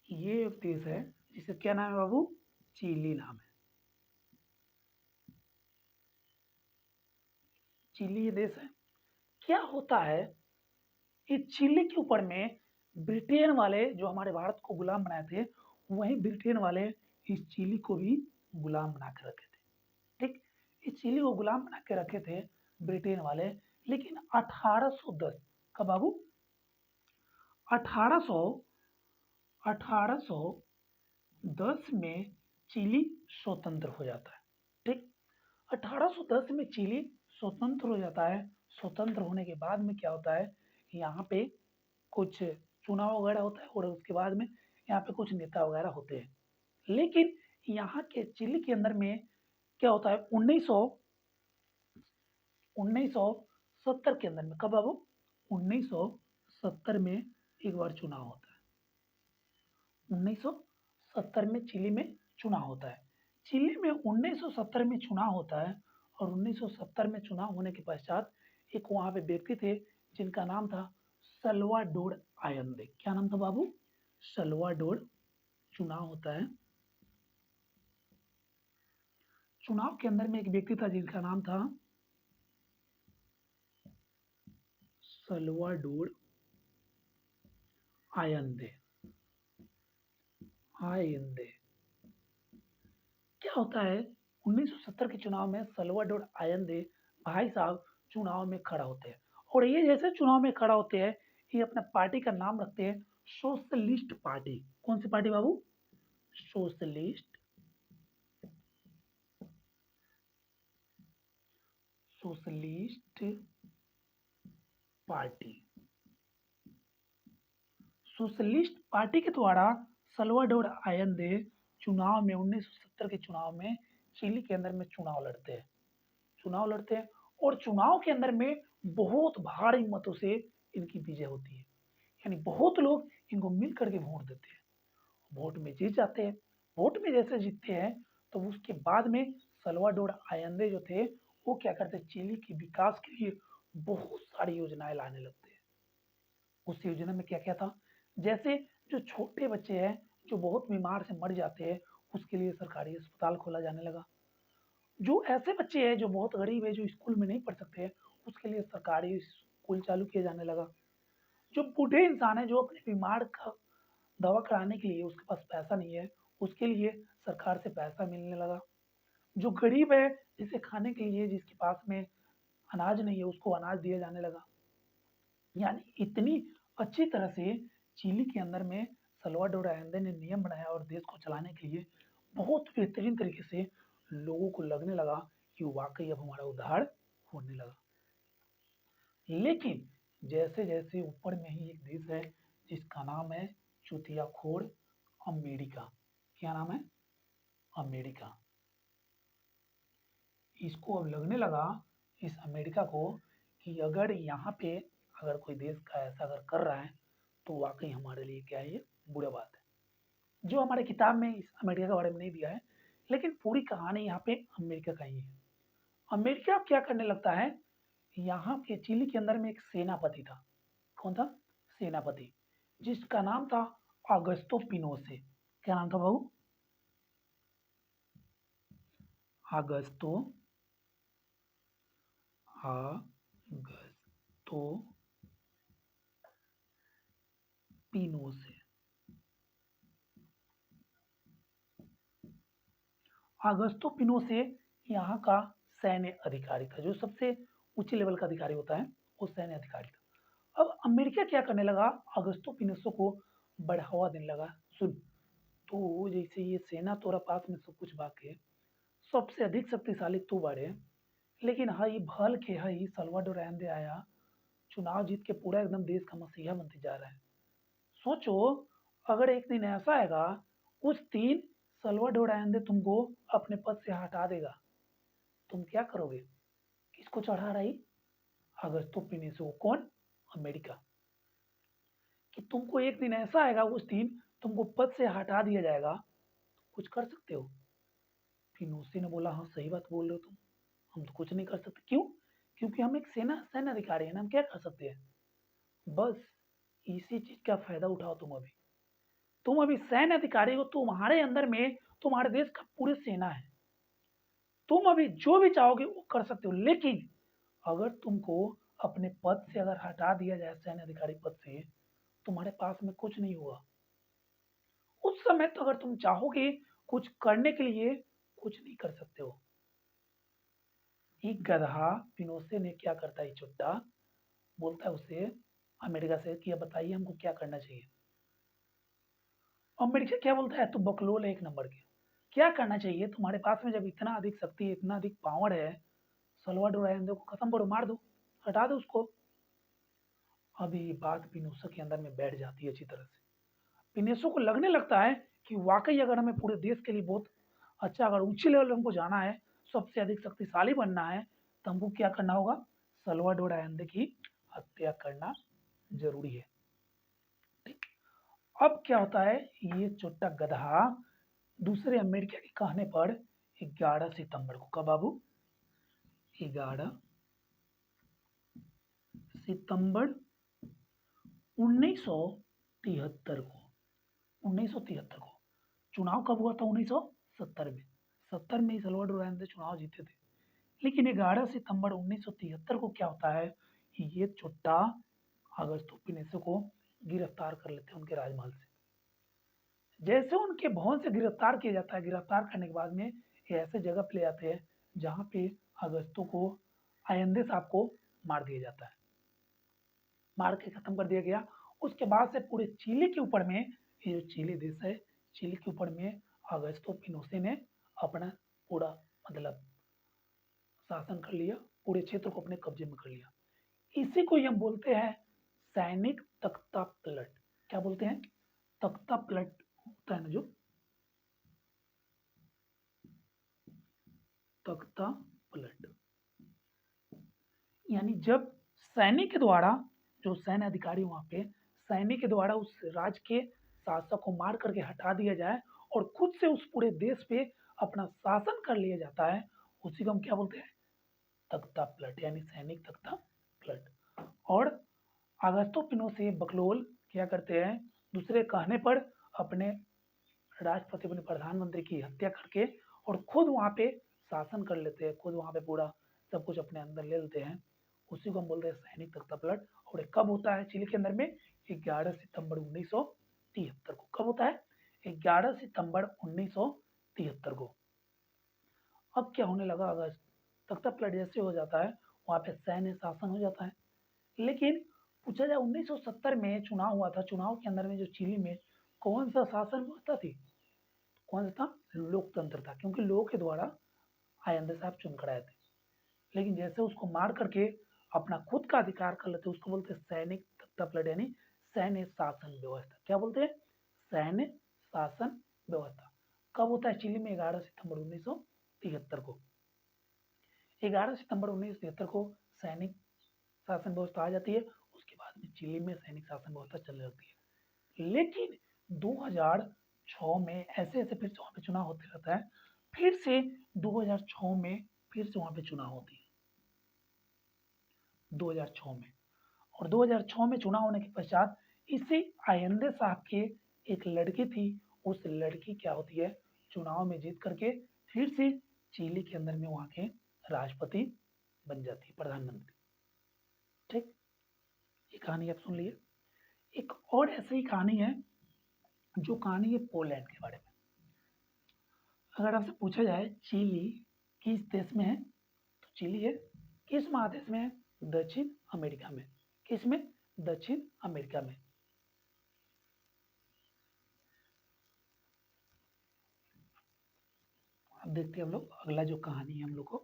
ये एक देश है जिसका क्या नाम है बाबू? चिली नाम है। चिली ये देश है। क्या होता है, इस चिली के ऊपर में ब्रिटेन वाले जो हमारे भारत को गुलाम बनाए थे, वही ब्रिटेन वाले इस चिली को भी गुलाम बना के रखे थे। ठीक, इस चिली को गुलाम बना के रखे थे ब्रिटेन वाले। लेकिन 1810 का बाबू, 1800 1810 में चिली स्वतंत्र हो जाता है। ठीक, 1810 में चिली स्वतंत्र हो जाता है। स्वतंत्र होने के बाद में क्या होता है, यहाँ पे कुछ चुनाव वगैरह होता है और उसके बाद में यहाँ पे कुछ नेता वगैरह होते हैं। लेकिन यहाँ के चिली के अंदर में क्या होता है, 1970 के अंदर में, कब बाबू? 1970 में एक बार चुनाव होता है। 1970 में चिली में चुनाव होता है। चिली में 1970 में चुनाव होता है। और 1970 में चुनाव होने के पश्चात एक वहाँ पे व्यक्ति थे जिनका नाम था सल्वाडोर आयंदे। क्या नाम था बाबू? सल्वाडोर। चुनाव होता है। चुनाव के अंदर में एक व्यक्ति था जिनका नाम था सल्वाडोर आयंदे। आयंदे क्या होता है, 1970 के चुनाव में सल्वाडोर आयंदे भाई साहब चुनाव में खड़ा होते हैं। और ये जैसे चुनाव में खड़ा होते हैं, ये अपना पार्टी का नाम रखते हैं सोशलिस्ट पार्टी। कौन सी पार्टी बाबू? Socialist, socialist party. Socialist party के द्वारा सल्वाडोर आयंदे चुनाव में 1970 के चुनाव में चिली के अंदर में चुनाव लड़ते हैं। और चुनाव के अंदर में बहुत भारी मतों से इनकी विजय होती है। यानी बहुत लोग इनको मिल करके वोट देते हैं, वोट में जीत जाते हैं। वोट में जैसे जीतते हैं तो उसके बाद में सल्वाडोर आयंदे जो थे, वो क्या करते हैं, चिली के विकास के लिए बहुत सारी योजनाएं लाने लगते हैं। उस योजना में क्या क्या था, जैसे जो छोटे बच्चे हैं जो बहुत बीमार से मर जाते हैं, उसके लिए सरकारी अस्पताल खोला जाने लगा। जो ऐसे बच्चे हैं जो बहुत गरीब है, जो स्कूल में नहीं पढ़ सकते हैं, उसके लिए सरकारी स्कूल चालू किया जाने लगा। जो बूढ़े इंसान है, जो अपने बीमार का दवा कराने के लिए उसके पास पैसा नहीं है, उसके लिए सरकार से पैसा मिलने लगा। जो गरीब है, जिसे खाने के लिए जिसके पास में अनाज नहीं है, उसको अनाज दिया जाने लगा। यानी इतनी अच्छी तरह से चिली के अंदर में सल्वाडोर आयंदे ने नियम बनाया और देश को चलाने के लिए बहुत बेहतरीन तरीके से लोगों को लगने लगा कि वाकई अब हमारा उद्धार होने लगा। लेकिन जैसे जैसे ऊपर में ही एक देश है जिसका नाम है चुतियाखोर अमेरिका। क्या नाम है? अमेरिका। इसको अब लगने लगा, इस अमेरिका को, कि अगर यहाँ पे अगर कोई देश का ऐसा अगर कर रहा है तो वाकई हमारे लिए क्या है, ये बुरा बात है। जो हमारे किताब में इस अमेरिका के बारे में नहीं दिया है, लेकिन पूरी कहानी यहाँ पे अमेरिका का ही है। अमेरिका क्या करने लगता है, यहाँ के चिली के अंदर में एक सेनापति था। कौन था? सेनापति, जिसका नाम था अगस्तो पिनोसे। क्या नाम था बाबू? Augusto, Augusto Pinochet. Augusto Pinochet यहाँ का सैन्य अधिकारी था, जो सबसे उच्च लेवल का अधिकारी होता है, वो सैन्य अधिकारी था। अब अमेरिका क्या करने लगा, अगस्तो पिनोसे को बढ़ावा देने लगा। सुन, तो जैसे ये सेना तोरा पास में सब कुछ बाके, सबसे अधिक शक्तिशाली तू बाड़े, लेकिन हई भल के हई सल्वाडोर आयंदे आया, चुनाव जीत के पूरा एकदम देश का मसीहा बनते जा रहा है। सोचो, अगर एक दिन ऐसा आएगा, उस दिन सल्वाडोर आयंदे तुमको अपने पद से हटा देगा, तुम क्या करोगे? किसको चढ़ा रही? अगस्तो पिनेसो। कौन? अमेरिका। कि तुमको एक दिन ऐसा आएगा, उस दिन तुमको पद से हटा दिया जाएगा, कुछ कर सकते हो? पिनोसे ने बोला, हाँ सही बात बोल रहे हो तुम, हम तो कुछ नहीं कर सकते। क्यों? क्योंकि हम एक सैन्य अधिकारी हैं ना, हम क्या कर सकते हैं? बस इसी चीज का फायदा उठाओ तुम अभी सैन्य अधिकारी हो, तुम्हारे अंदर में तुम्हारे देश का पूरी सेना है, तुम अभी जो भी चाहोगे वो कर सकते हो। लेकिन अगर तुमको अपने पद से अगर हटा दिया जाए, सैन्य अधिकारी पद से, तुम्हारे पास में कुछ नहीं होगा। उस समय तो अगर तुम चाहोगे कुछ करने के लिए, कुछ नहीं कर सकते हो। एक गधा पिनोसे ने क्या करता है, चुट्टा बोलता है उसे, अमेरिका से, कि अब बताइए हमको क्या करना चाहिए। अमेरिका क्या बोलता है, तू बकलोल है एक नंबर के, क्या करना चाहिए तुम्हारे पास में? जब इतना अधिक शक्ति है, इतना अधिक पावर है, सल्वाडोर आयंदे को खत्म करो, मार दो, हटा दो उसको। अभी बात पिनोसा के अंदर में बैठ जाती है अच्छी तरह से। पिनेसो को लगने लगता है कि वाकई अगर हमें पूरे देश के लिए बहुत अच्छा, अगर ऊंचे लेवल हमको जाना है, सबसे अधिक शक्तिशाली बनना है, तो हमको क्या करना होगा? सल्वाडोर आयंदे की हत्या करना जरूरी है। ठीक। अब क्या होता है, ये छोटा गधा दूसरे अमेरिका के कहने पर 11 सितंबर को, कब बाबू? 11 सितंबर 1973 को, 1973 को चुनाव कब हुआ था? 1970 में। 70 में ही सल्वाडोर आयंदे चुनाव जीते थे। लेकिन 11 सितंबर 1973 को क्या होता है, ये चुट्टा अगस्तो पिनेसे को गिरफ्तार कर लेते हैं उनके राजमहल से। जैसे उनके भवन से गिरफ्तार किया जाता है, गिरफ्तार करने के बाद में ये ऐसे जगह पे ले जाते हैं जहाँ पे अगस्तो को, आयंदे साहब को मार दिया जाता है, मार के खत्म कर दिया गया। उसके बाद से पूरे चिली के ऊपर में, ये जो चिली देश है, चिली के ऊपर में अगस्तो पिनोसे ने अपना पूरा मतलब शासन कर लिया, पूरे क्षेत्र को अपने कब्जे में कर लिया। इसी को हम बोलते हैं सैनिक तख्ता पलट। क्या बोलते हैं? तख्ता पलट होता है ना, जो तख्ता पलट, यानी जब सैनिक के द्वारा, जो सैन्य अधिकारी वहां पे, सैनिक के द्वारा उस राज्य के शासक को मार करके हटा दिया जाए और खुद से उस पूरे देश पे अपना शासन कर लिया जाता है, उसी को हम क्या बोलते हैं? तख्ता पलट, यानी सैनिक तख्ता पलट। और अगस्तो पिनोसे बकलोल क्या करते हैं, दूसरे कहने पर अपने राष्ट्रपति, अपने प्रधानमंत्री की हत्या करके और खुद वहां पे शासन कर लेते हैं, खुद वहां पे पूरा सब कुछ अपने अंदर ले लेते हैं। उसी को हम बोलते हैं सैनिक तख्ता पलट। और ये कब होता है चिली के अंदर में? 11 सितंबर 1973 को। कब होता है? 11 सितंबर 1973 को। अब क्या होने लगा, अगस्त तख्ता पलट जैसे हो जाता है, वहां पे सैन्य शासन हो जाता है। लेकिन पूछा जाए 1970 में चुनाव हुआ था, चुनाव के अंदर में जो चिली में कौन सा शासन व्यवस्था थी? कौन सा था? लोकतंत्र था, क्योंकि लोगों के द्वारा आयंदे साहब चुन कर आए थे। लेकिन जैसे उसको मार करके अपना खुद का अधिकार कर लेते, उसको बोलते हैं सैनिक तख्ता पलट, यानी सैन्य शासन व्यवस्था। क्या बोलते हैं? सैन्य शासन व्यवस्था। कब होता है चिली में? 11 सितंबर 1973 को। 11 सितंबर 1973 को सैनिक शासन व्यवस्था आ जाती है। उसके बाद में चिली में सैनिक शासन व्यवस्था चलने लगती है। लेकिन 2006 में ऐसे ऐसे फिर से वहां पे चुनाव होते रहता है, फिर से 2006 में फिर से वहां पे चुनाव होती है, 2006 में। और 2006 में चुनाव होने के पश्चात इसी आयंदे साहब के एक लड़की थी, उस लड़की क्या होती है, चुनाव में जीत करके फिर से चिली के अंदर में वहां के राष्ट्रपति बन जाती है, प्रधानमंत्री। ठीक, ये कहानी आप सुन लिए। एक और ऐसी ही कहानी है, जो कहानी है पोलैंड के बारे में। अगर आपसे पूछा जाए चिली किस देश में है, तो चिली है किस महादेश में है? दक्षिण अमेरिका में। किस में? दक्षिण अमेरिका में। अब देखते हैं हम लोग अगला जो कहानी है हम लोग को,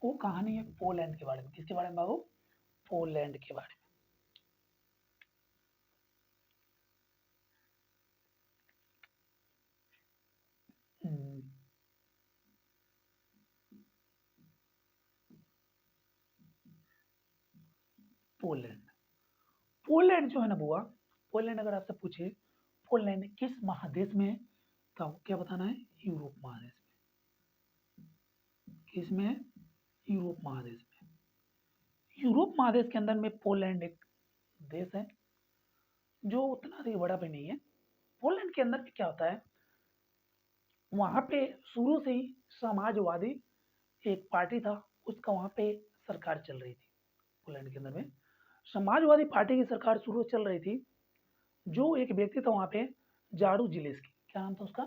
वो कहानी है पोलैंड के बारे में। किसके बारे में बाबू? पोलैंड के बारे में। पोलैंड, पोलैंड जो है ना बुआ, पोलैंड अगर आपसे पूछे पोलैंड किस महादेश में है, तो आपको क्या बताना है? यूरोप महादेश में। किस में है? यूरोप महादेश में। यूरोप महादेश के अंदर में पोलैंड एक देश है जो उतना भी बड़ा भी नहीं है। पोलैंड के अंदर क्या होता है, वहाँ पे शुरू से ही समाजवादी एक पार्टी था, उसका वहाँ पे सरकार चल रही थी। पोलैंड के अंदर में समाजवादी पार्टी की सरकार शुरू से चल रही थी। जो एक व्यक्ति था वहाँ पे, जारू जिलेस्की, क्या नाम था उसका?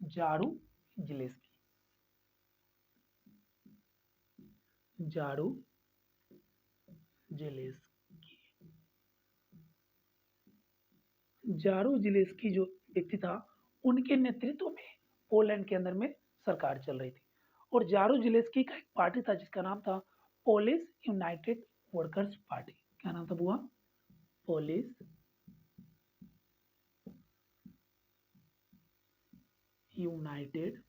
जारू जिलेस्की। जारू जिलेस्की। जारू जिलेस्की जो व्यक्ति था, उनके नेतृत्व में पोलैंड के अंदर में सरकार चल रही थी। और जारू जिलेस्की का एक पार्टी था जिसका नाम था पोलिश यूनाइटेड वर्कर्स पार्टी। क्या नाम था बुआ? Polish United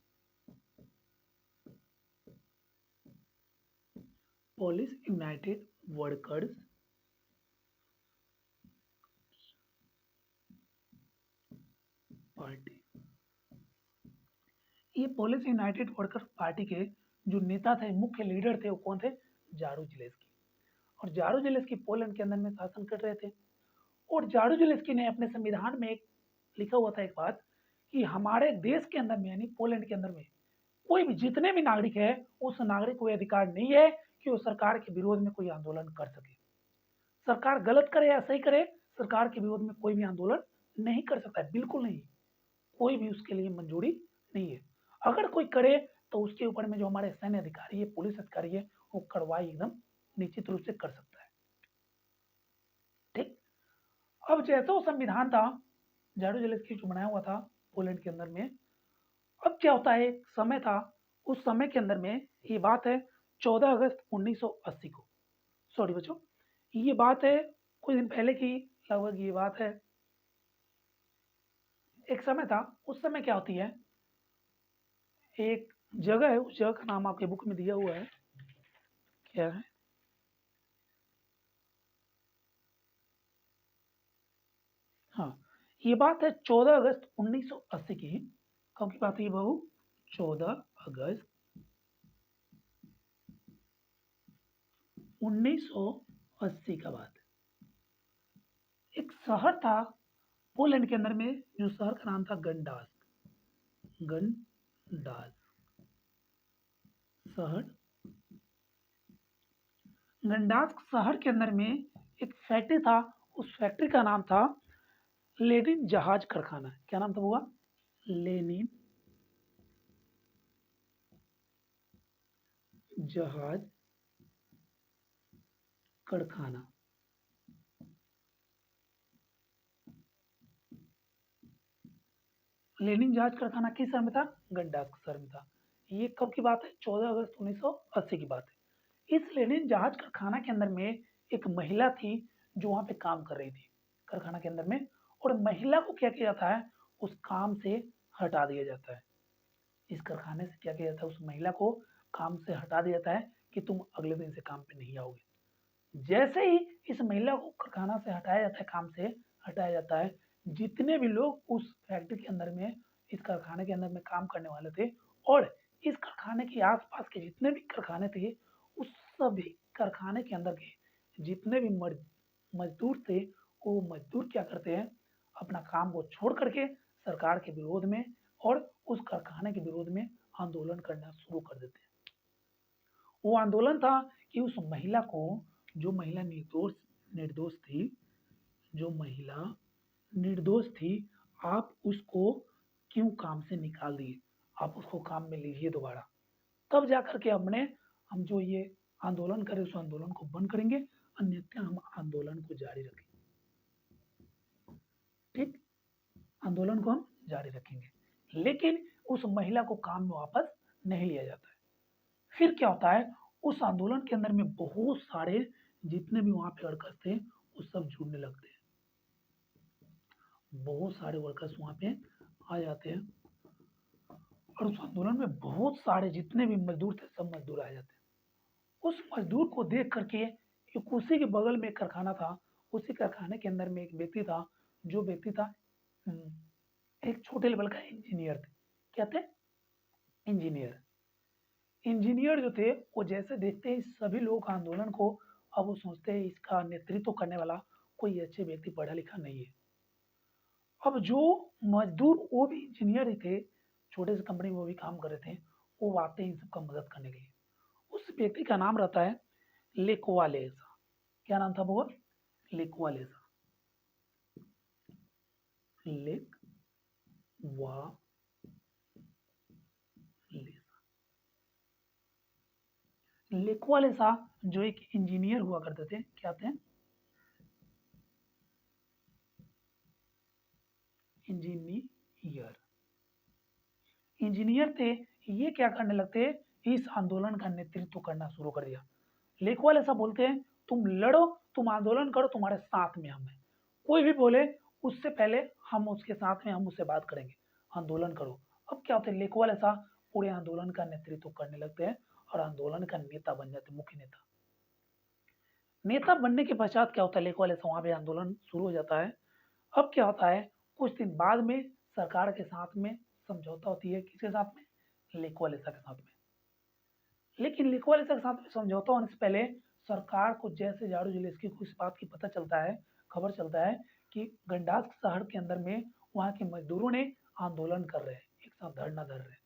Polish United workers party. ये पोलिश यूनाइटेड वर्कर्स पार्टी के जो नेता थे, मुख्य लीडर थे, वो कौन थे? जारू जिलेस्की। और जारू जिलेस्की पोलैंड के अंदर में शासन कर रहे थे। और जारू जिलेस्की ने अपने संविधान में एक लिखा हुआ था एक बात, कि हमारे देश के अंदर में यानी पोलैंड के अंदर में कोई भी जितने भी नागरिक है, उस नागरिक को अधिकार नहीं है कि वो सरकार के विरोध में कोई आंदोलन कर सके। सरकार गलत करे या सही करे, सरकार के विरोध में कोई भी आंदोलन नहीं कर सकता है, बिल्कुल नहीं। कोई भी उसके लिए मंजूरी नहीं है। अगर कोई करे तो उसके ऊपर में जो हमारे सैन्य अधिकारी है, पुलिस अधिकारी है, वो कार्रवाई एकदम निश्चित रूप से कर सकता है। ठीक। अब जैसा वो संविधान था जारू जेलेस्की जो बनाया हुआ था पोलैंड के अंदर में, अब क्या होता है, एक समय था, उस समय के अंदर में ये बात है 14 अगस्त 1980 को, सॉरी बच्चों, ये बात है कुछ दिन पहले की, लगभग ये बात है, एक समय था, उस समय क्या होती है, एक जगह है, उस जगह का नाम आपके बुक में दिया हुआ है, क्या है, हाँ, ये बात है 14 अगस्त 1980 की। कब की बात है ये बहू? 14 अगस्त 1980 का बात है। एक शहर था पोलैंड के अंदर में, जो शहर का नाम था गंडास्क। गंडास्क शहर, गंडास्क शहर के अंदर में एक फैक्ट्री था, उस फैक्ट्री का नाम था लेनिन जहाज कारखाना। क्या नाम था बुआ? लेनिन जहाज कारखाना। लेनिन जहाज कारखाना किस शहर में था? गंडास्क शहर में था। ये कब की बात है? 14 अगस्त 1980 की बात है। इस लेनिन जहाज कारखाना के अंदर में एक महिला थी जो वहां पे काम कर रही थी कारखाना के अंदर में, और महिला को क्या किया जाता है, उस काम से हटा दिया जाता है। इस कारखाने से क्या किया जाता है, उस महिला को काम से हटा दिया जाता है कि तुम अगले दिन से काम पे नहीं आओगे। जैसे ही इस महिला को कारखाना से हटाया जाता है, काम से हटाया जाता है, जितने भी लोग उस फैक्ट्री के अंदर में, इस कारखाने के अंदर में काम करने वाले थे, और इस कारखाने के आसपास के जितने भी कारखाने थे, उस सभी कारखाने के अंदर के जितने भी मजदूर थे, वो मजदूर क्या करते हैं, अपना काम को छोड़ करके सरकार के विरोध में और उस कारखाने के विरोध में आंदोलन करना शुरू कर देते हैं। वो आंदोलन था कि उस महिला को, जो महिला निर्दोष थी, जो महिला निर्दोष थी, आप उसको क्यों काम से निकाल दिए, आप उसको काम में लीजिए दोबारा। तब जा कर के हम जो ये आंदोलन करें उस आंदोलन को बंद करेंगे, अन्यथा हम आंदोलन को जारी रखेंगे। ठीक, आंदोलन को हम जारी रखेंगे, लेकिन उस महिला को काम में वापस नहीं लिया जाता है। फिर क्या होता है, उस आंदोलन के अंदर में बहुत सारे जितने भी वहां पे वर्कर्स थे वो सब जुड़ने लगते हैं। बहुत सारे वर्कर्स वहां पे आ जाते हैं और उस आंदोलन में बहुत सारे जितने भी मजदूर थे सब मजदूर आ जाते हैं। उस मजदूर को देख करके एक उसी के बगल में एक कारखाना था, उसी कारखाने के अंदर में एक व्यक्ति था, जो व्यक्ति था एक छोटे लेवल का इंजीनियर थे। क्या थे? इंजीनियर। इंजीनियर जो थे वो जैसे देखते हैं इस सभी लोग आंदोलन को, अब वो सोचते हैं इसका नेतृत्व करने वाला कोई अच्छे व्यक्ति पढ़ा लिखा नहीं है। अब जो मजदूर वो भी इंजीनियर ही थे, छोटे से कंपनी में वो भी काम कर रहे थे, वो आते हैं इन सबका मदद करने के लिए। उस व्यक्ति का नाम रहता है लेकोवालेसा। क्या नाम था वो? लेकोवालेसा। लेकवालेसा। लेकोवालेसा जो एक इंजीनियर हुआ करते थे, क्या थे? इंजीनियर। इंजीनियर थे, ये क्या करने लगते, इस आंदोलन का नेतृत्व करना शुरू कर दिया। लेखवाल ऐसा बोलते हैं, तुम लड़ो, तुम आंदोलन करो, तुम्हारे साथ में हम हैं। कोई भी बोले उससे पहले हम उसके साथ में, हम उससे बात करेंगे, आंदोलन करो। अब क्या होता है, लेखवाल ऐसा पूरे आंदोलन का नेतृत्व करने लगते हैं और आंदोलन का नेता बन जाते, मुख्य नेता। नेता बनने के पश्चात क्या होता है, लेखवाल ऐसा वहां पे आंदोलन शुरू हो जाता है। अब क्या होता है, कुछ दिन बाद में सरकार के साथ में समझौता होती है, किसके साथ में? लेखवालेसा के साथ में। लेकिन लेखवालेसा के साथ में समझौता होने से पहले सरकार को जैसे झाड़ू जिलेस्की को इस बात की पता चलता है, खबर चलता है कि गंडास शहर के अंदर में वहाँ के मजदूरों ने आंदोलन कर रहे हैं, एक साथ धरना धर रहे हैं।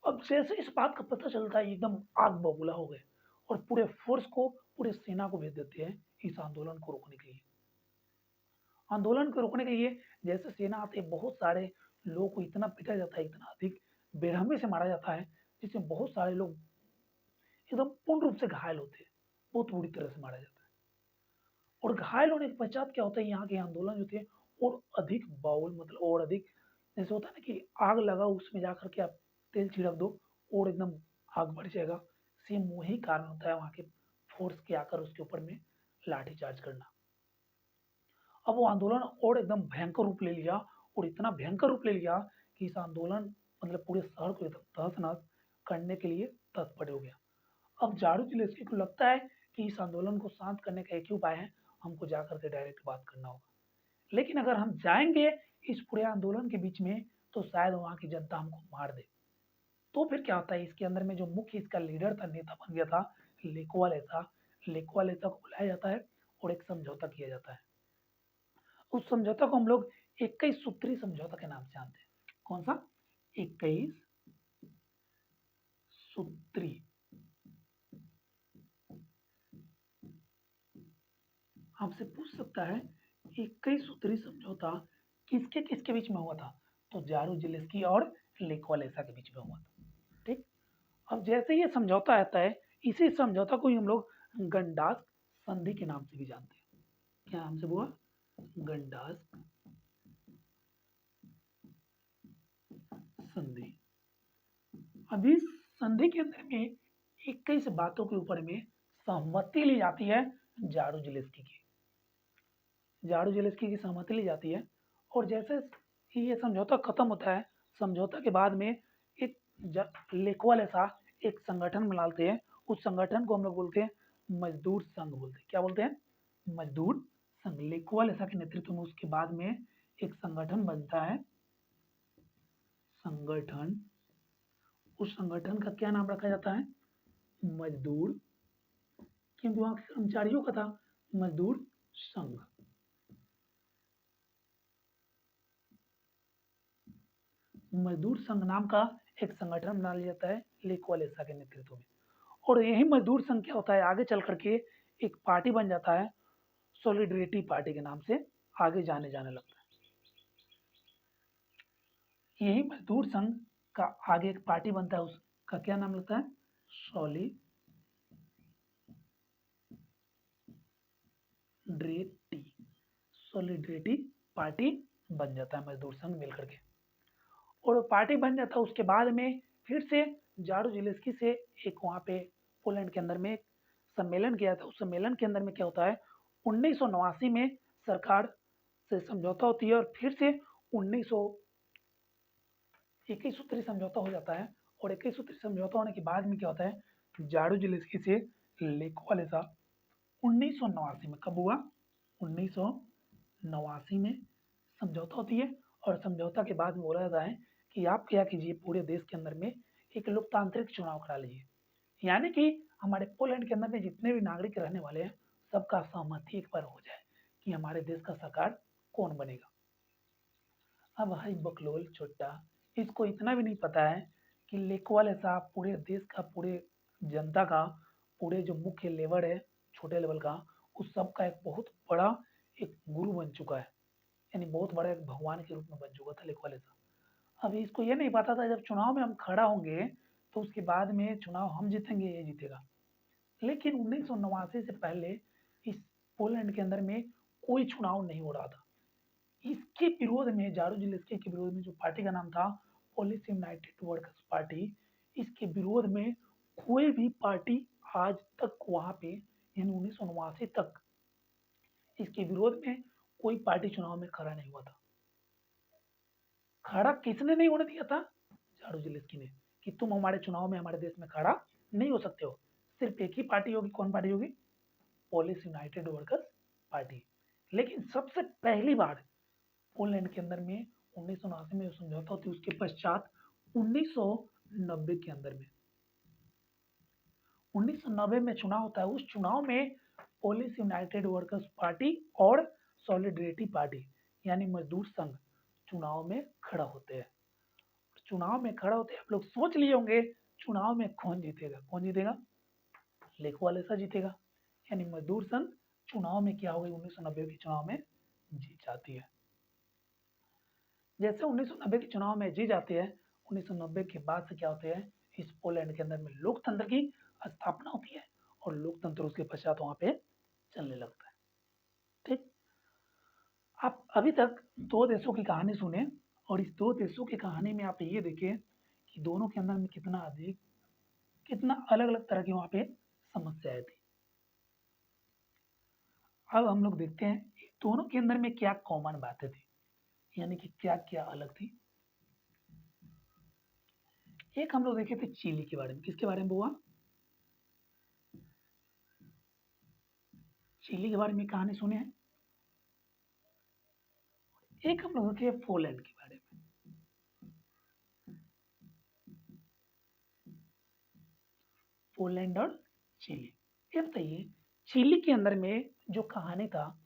अब जैसे इस बात का पता चलता है एकदम आग बबूला हो गए और पूरे फोर्स को, पूरे सेना को भेज देते हैं इस आंदोलन को रोकने के लिए। आंदोलन को रोकने के लिए जैसे सेना आती है, बहुत सारे लोगों को इतना पीटा जाता है, इतना अधिक बेरहमी से मारा जाता है, जिसमें बहुत सारे लोग एकदम पूर्ण रूप से घायल होते हैं, बहुत बुरी तरह से मारा जाता है। और घायल होने के पश्चात क्या होता है, यहाँ के आंदोलन जो थे और अधिक बाउल, मतलब और अधिक, जैसे होता है ना कि आग लगा उसमें जाकर के आप तेल छिड़क दो और एकदम आग बढ़ जाएगा, सेम वही कारण होता है वहाँ के फोर्स के आकर उसके ऊपर में लाठी चार्ज करना। अब वो आंदोलन और एकदम भयंकर रूप ले लिया और इतना भयंकर रूप ले लिया कि इस आंदोलन, मतलब पूरे शहर को एकदम तहस नहस करने के लिए तत्पर हो गया। अब झाड़ू जिलेस्की को लगता है कि इस आंदोलन को शांत करने का एक ही उपाय है, हमको जाकर के डायरेक्ट बात करना होगा। लेकिन अगर हम जाएंगे इस पूरे आंदोलन के बीच में तो शायद वहाँ की जनता हमको मार दे। तो फिर क्या होता है, इसके अंदर में जो मुख्य इसका लीडर था, नेता बन गया था लेकोवालेसा। लेकोवालेसा को बुलाया जाता है और एक समझौता किया जाता है। उस समझौता को हम लोग 21 सूत्री समझौता के नाम से जानते हैं। कौन सा? 21 सूत्री। आपसे पूछ सकता है 21 सूत्री समझौता किसके किसके बीच में हुआ था? तो झाड़ू जिलेस्की और लेकोवालेसा के बीच में हुआ था। ठीक, अब जैसे ये समझौता आता है, इसी समझौता को ही हम लोग गंडास संधि के नाम से भी जानते हैं। क्या नाम से हुआ? गंडास संधि। अब इस संधि के अंदर में 21 बातों के ऊपर में सहमति ली जाती है झाड़ू जिलेस्की की। झाड़ू जिलेस्की की सहमति ली जाती है और जैसे ही ये समझौता खत्म होता है, समझौता के बाद में एक लेखवालेसा एक संगठन बनाते हैं। उस संगठन को हम लोग बोलते हैं मजदूर संघ बोलते हैं। क्या बोलते हैं? मजदूर संघ। लेखवालेसा के नेतृत्व में उसके बाद में एक संगठन बनता है, संगठन। उस संगठन का क्या नाम रखा जाता है? मजदूर, क्योंकि वहां के कर्मचारियों का था, मजदूर संघ। मजदूर संघ नाम का एक संगठन बना लिया जाता है लेखवालेसा के नेतृत्व में। और यही मजदूर संघ क्या होता है, आगे चल करके एक पार्टी बन जाता है, सॉलिडरिटी पार्टी के नाम से आगे जाने लगता है। यही मजदूर संघ का आगे एक पार्टी बनता है, उसका क्या नाम लगता है? सॉलिड्रेटी सॉलिड्रेटी पार्टी बन जाता है मजदूर संघ मिलकर के। और वो पार्टी बन जाता है, उसके बाद में फिर से जारूजेलेस्की से एक वहाँ पे पोलैंड के अंदर में एक सम्मेलन किया था। उस सम्मेलन के अंदर में क्या होता है, 1989 में सरकार से समझौता होती है और फिर से 21 सूत्री समझौता हो जाता है। और 21 सूत्री समझौता होने के बाद में क्या होता है, जारूजेलेस्की से लेक वालेसा 1989 में कब हुआ? 1989 में समझौता होती है। और समझौता के बाद में बोला जाता है कि आप क्या कीजिए, पूरे देश के अंदर में एक लोकतांत्रिक चुनाव करा लीजिए, यानी कि हमारे पोलैंड के अंदर में जितने भी नागरिक रहने वाले हैं सबका सहमति एक बार हो जाए कि हमारे देश का सरकार कौन बनेगा। अब भाई बकलोल छोटा, इसको इतना भी नहीं पता है कि लेकवाल ऐसा पूरे देश का, पूरे जनता का, पूरे जो मुख्य लेवल है छोटे लेवल का, उस सब का एक बहुत बड़ा एक गुरु बन चुका है, यानी बहुत बड़ा एक भगवान के रूप में बन चुका था लेकवाल ऐसा। अभी इसको ये नहीं पता था जब चुनाव में हम खड़ा होंगे तो उसके बाद में चुनाव हम जीतेंगे, ये जीतेगा। लेकिन 1989 से पहले इस पोलैंड के अंदर में कोई चुनाव नहीं हो रहा था। इसके विरोध में, जारूजेलेस्की के विरोध में, जो पार्टी का नाम था पोलिश यूनाइटेड वर्कर्स पार्टी, इसके विरोध में कोई भी पार्टी आज तक वहां पे, यानी 1989 तक इसके विरोध में कोई पार्टी चुनाव में खड़ा नहीं हुआ था। खड़ा किसने नहीं होने दिया था? जारूजेलेस्की ने, कि तुम हमारे चुनाव में, हमारे देश में खड़ा नहीं हो सकते हो। सिर्फ एक ही पार्टी होगी, कौन पार्टी होगी? Polish United workers party. लेकिन सबसे पहली बार पोलैंड के अंदर में 1989 में समझौता होती है, उसके पश्चात 1990 के अंदर में, 1990 में चुनाव होता है। उस चुनाव में पोलिश यूनाइटेड वर्कर्स पार्टी और सॉलिडरिटी पार्टी यानी मजदूर संघ चुनाव में खड़ा होते हैं। चुनाव में खड़ा होते हैं, आप लोग सोच लिए होंगे चुनाव में कौन जीतेगा? कौन जीतेगा? लेक वालेसा जीतेगा, यानी मजदूर संघ चुनाव में क्या हो गई, 1990 के चुनाव में जीत जाती है। जैसे 1990 के चुनाव में जीत जाती है, 1990 के बाद से क्या होते हैं, इस पोलैंड के अंदर में लोकतंत्र की स्थापना होती है और लोकतंत्र उसके पश्चात वहां पे चलने लगता है। ठीक, आप अभी तक दो देशों की कहानी सुने और इस दो देशों की कहानी में आप ये देखें कि दोनों के अंदर में कितना अधिक, कितना अलग अलग तरह की वहां पे समस्याएं थी। अब हम लोग देखते हैं दोनों के अंदर में क्या कॉमन बातें थी, यानी कि क्या क्या अलग थी। एक हम लोग देखे थे चिली के बारे में। किसके बारे में हुआ? चिली के बारे में कहानी सुने हैं। एक हम लोग देखे पोलैंड के बारे में। पोलैंड और चिली, ये बताइए चिली के अंदर में जो कहानी था,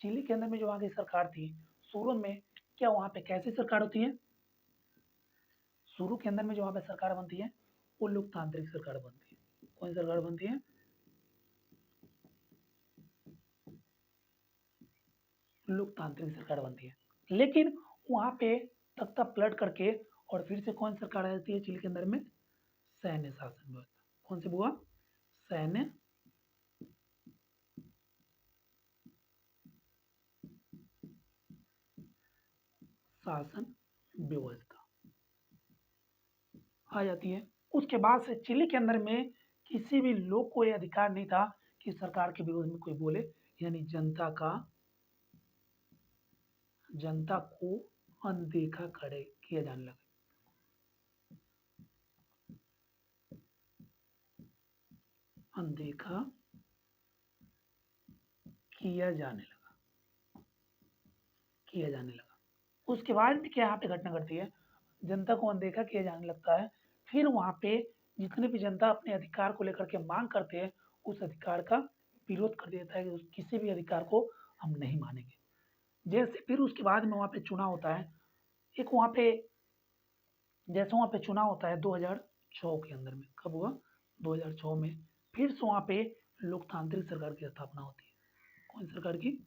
चिली के अंदर में जो आगे सरकार थी शुरू में, क्या वहां पे कैसी सरकार होती है? शुरू के अंदर में जो वहां पे सरकार बनती है वो लोकतांत्रिक सरकार बनती है। कौन सी सरकार बनती है? लोकतांत्रिक सरकार बनती है। लेकिन वहां पे तख्ता पलट करके और फिर से कौन सरकार आ जाती है चिली के अंदर में? सैन्य शासन व्यवस्था। कौन सी हुआ? सैन्य शासन व्यवस्था आ जाती है। उसके बाद से चिली के अंदर में किसी भी लोग को यह अधिकार नहीं था कि सरकार के विरोध में कोई बोले, यानी जनता को अनदेखा करे किया जाने लगा। अनदेखा किया जाने लगा, किया जाने लगा। उसके बाद भी क्या यहाँ पे घटना घटती है, जनता को अनदेखा किया जाने लगता है। फिर वहां पे जितने भी जनता अपने अधिकार को लेकर के मांग करते हैं, उस अधिकार का विरोध कर देता है कि किसी भी अधिकार को हम नहीं मानेंगे। जैसे फिर उसके बाद में वहां पे चुनाव होता है। एक वहां पे, जैसे वहां पे चुनाव होता है 2006 के अंदर में। कब हुआ? 2006 में फिर से वहां पे लोकतांत्रिक सरकार की स्थापना होती है। कौन सरकार की?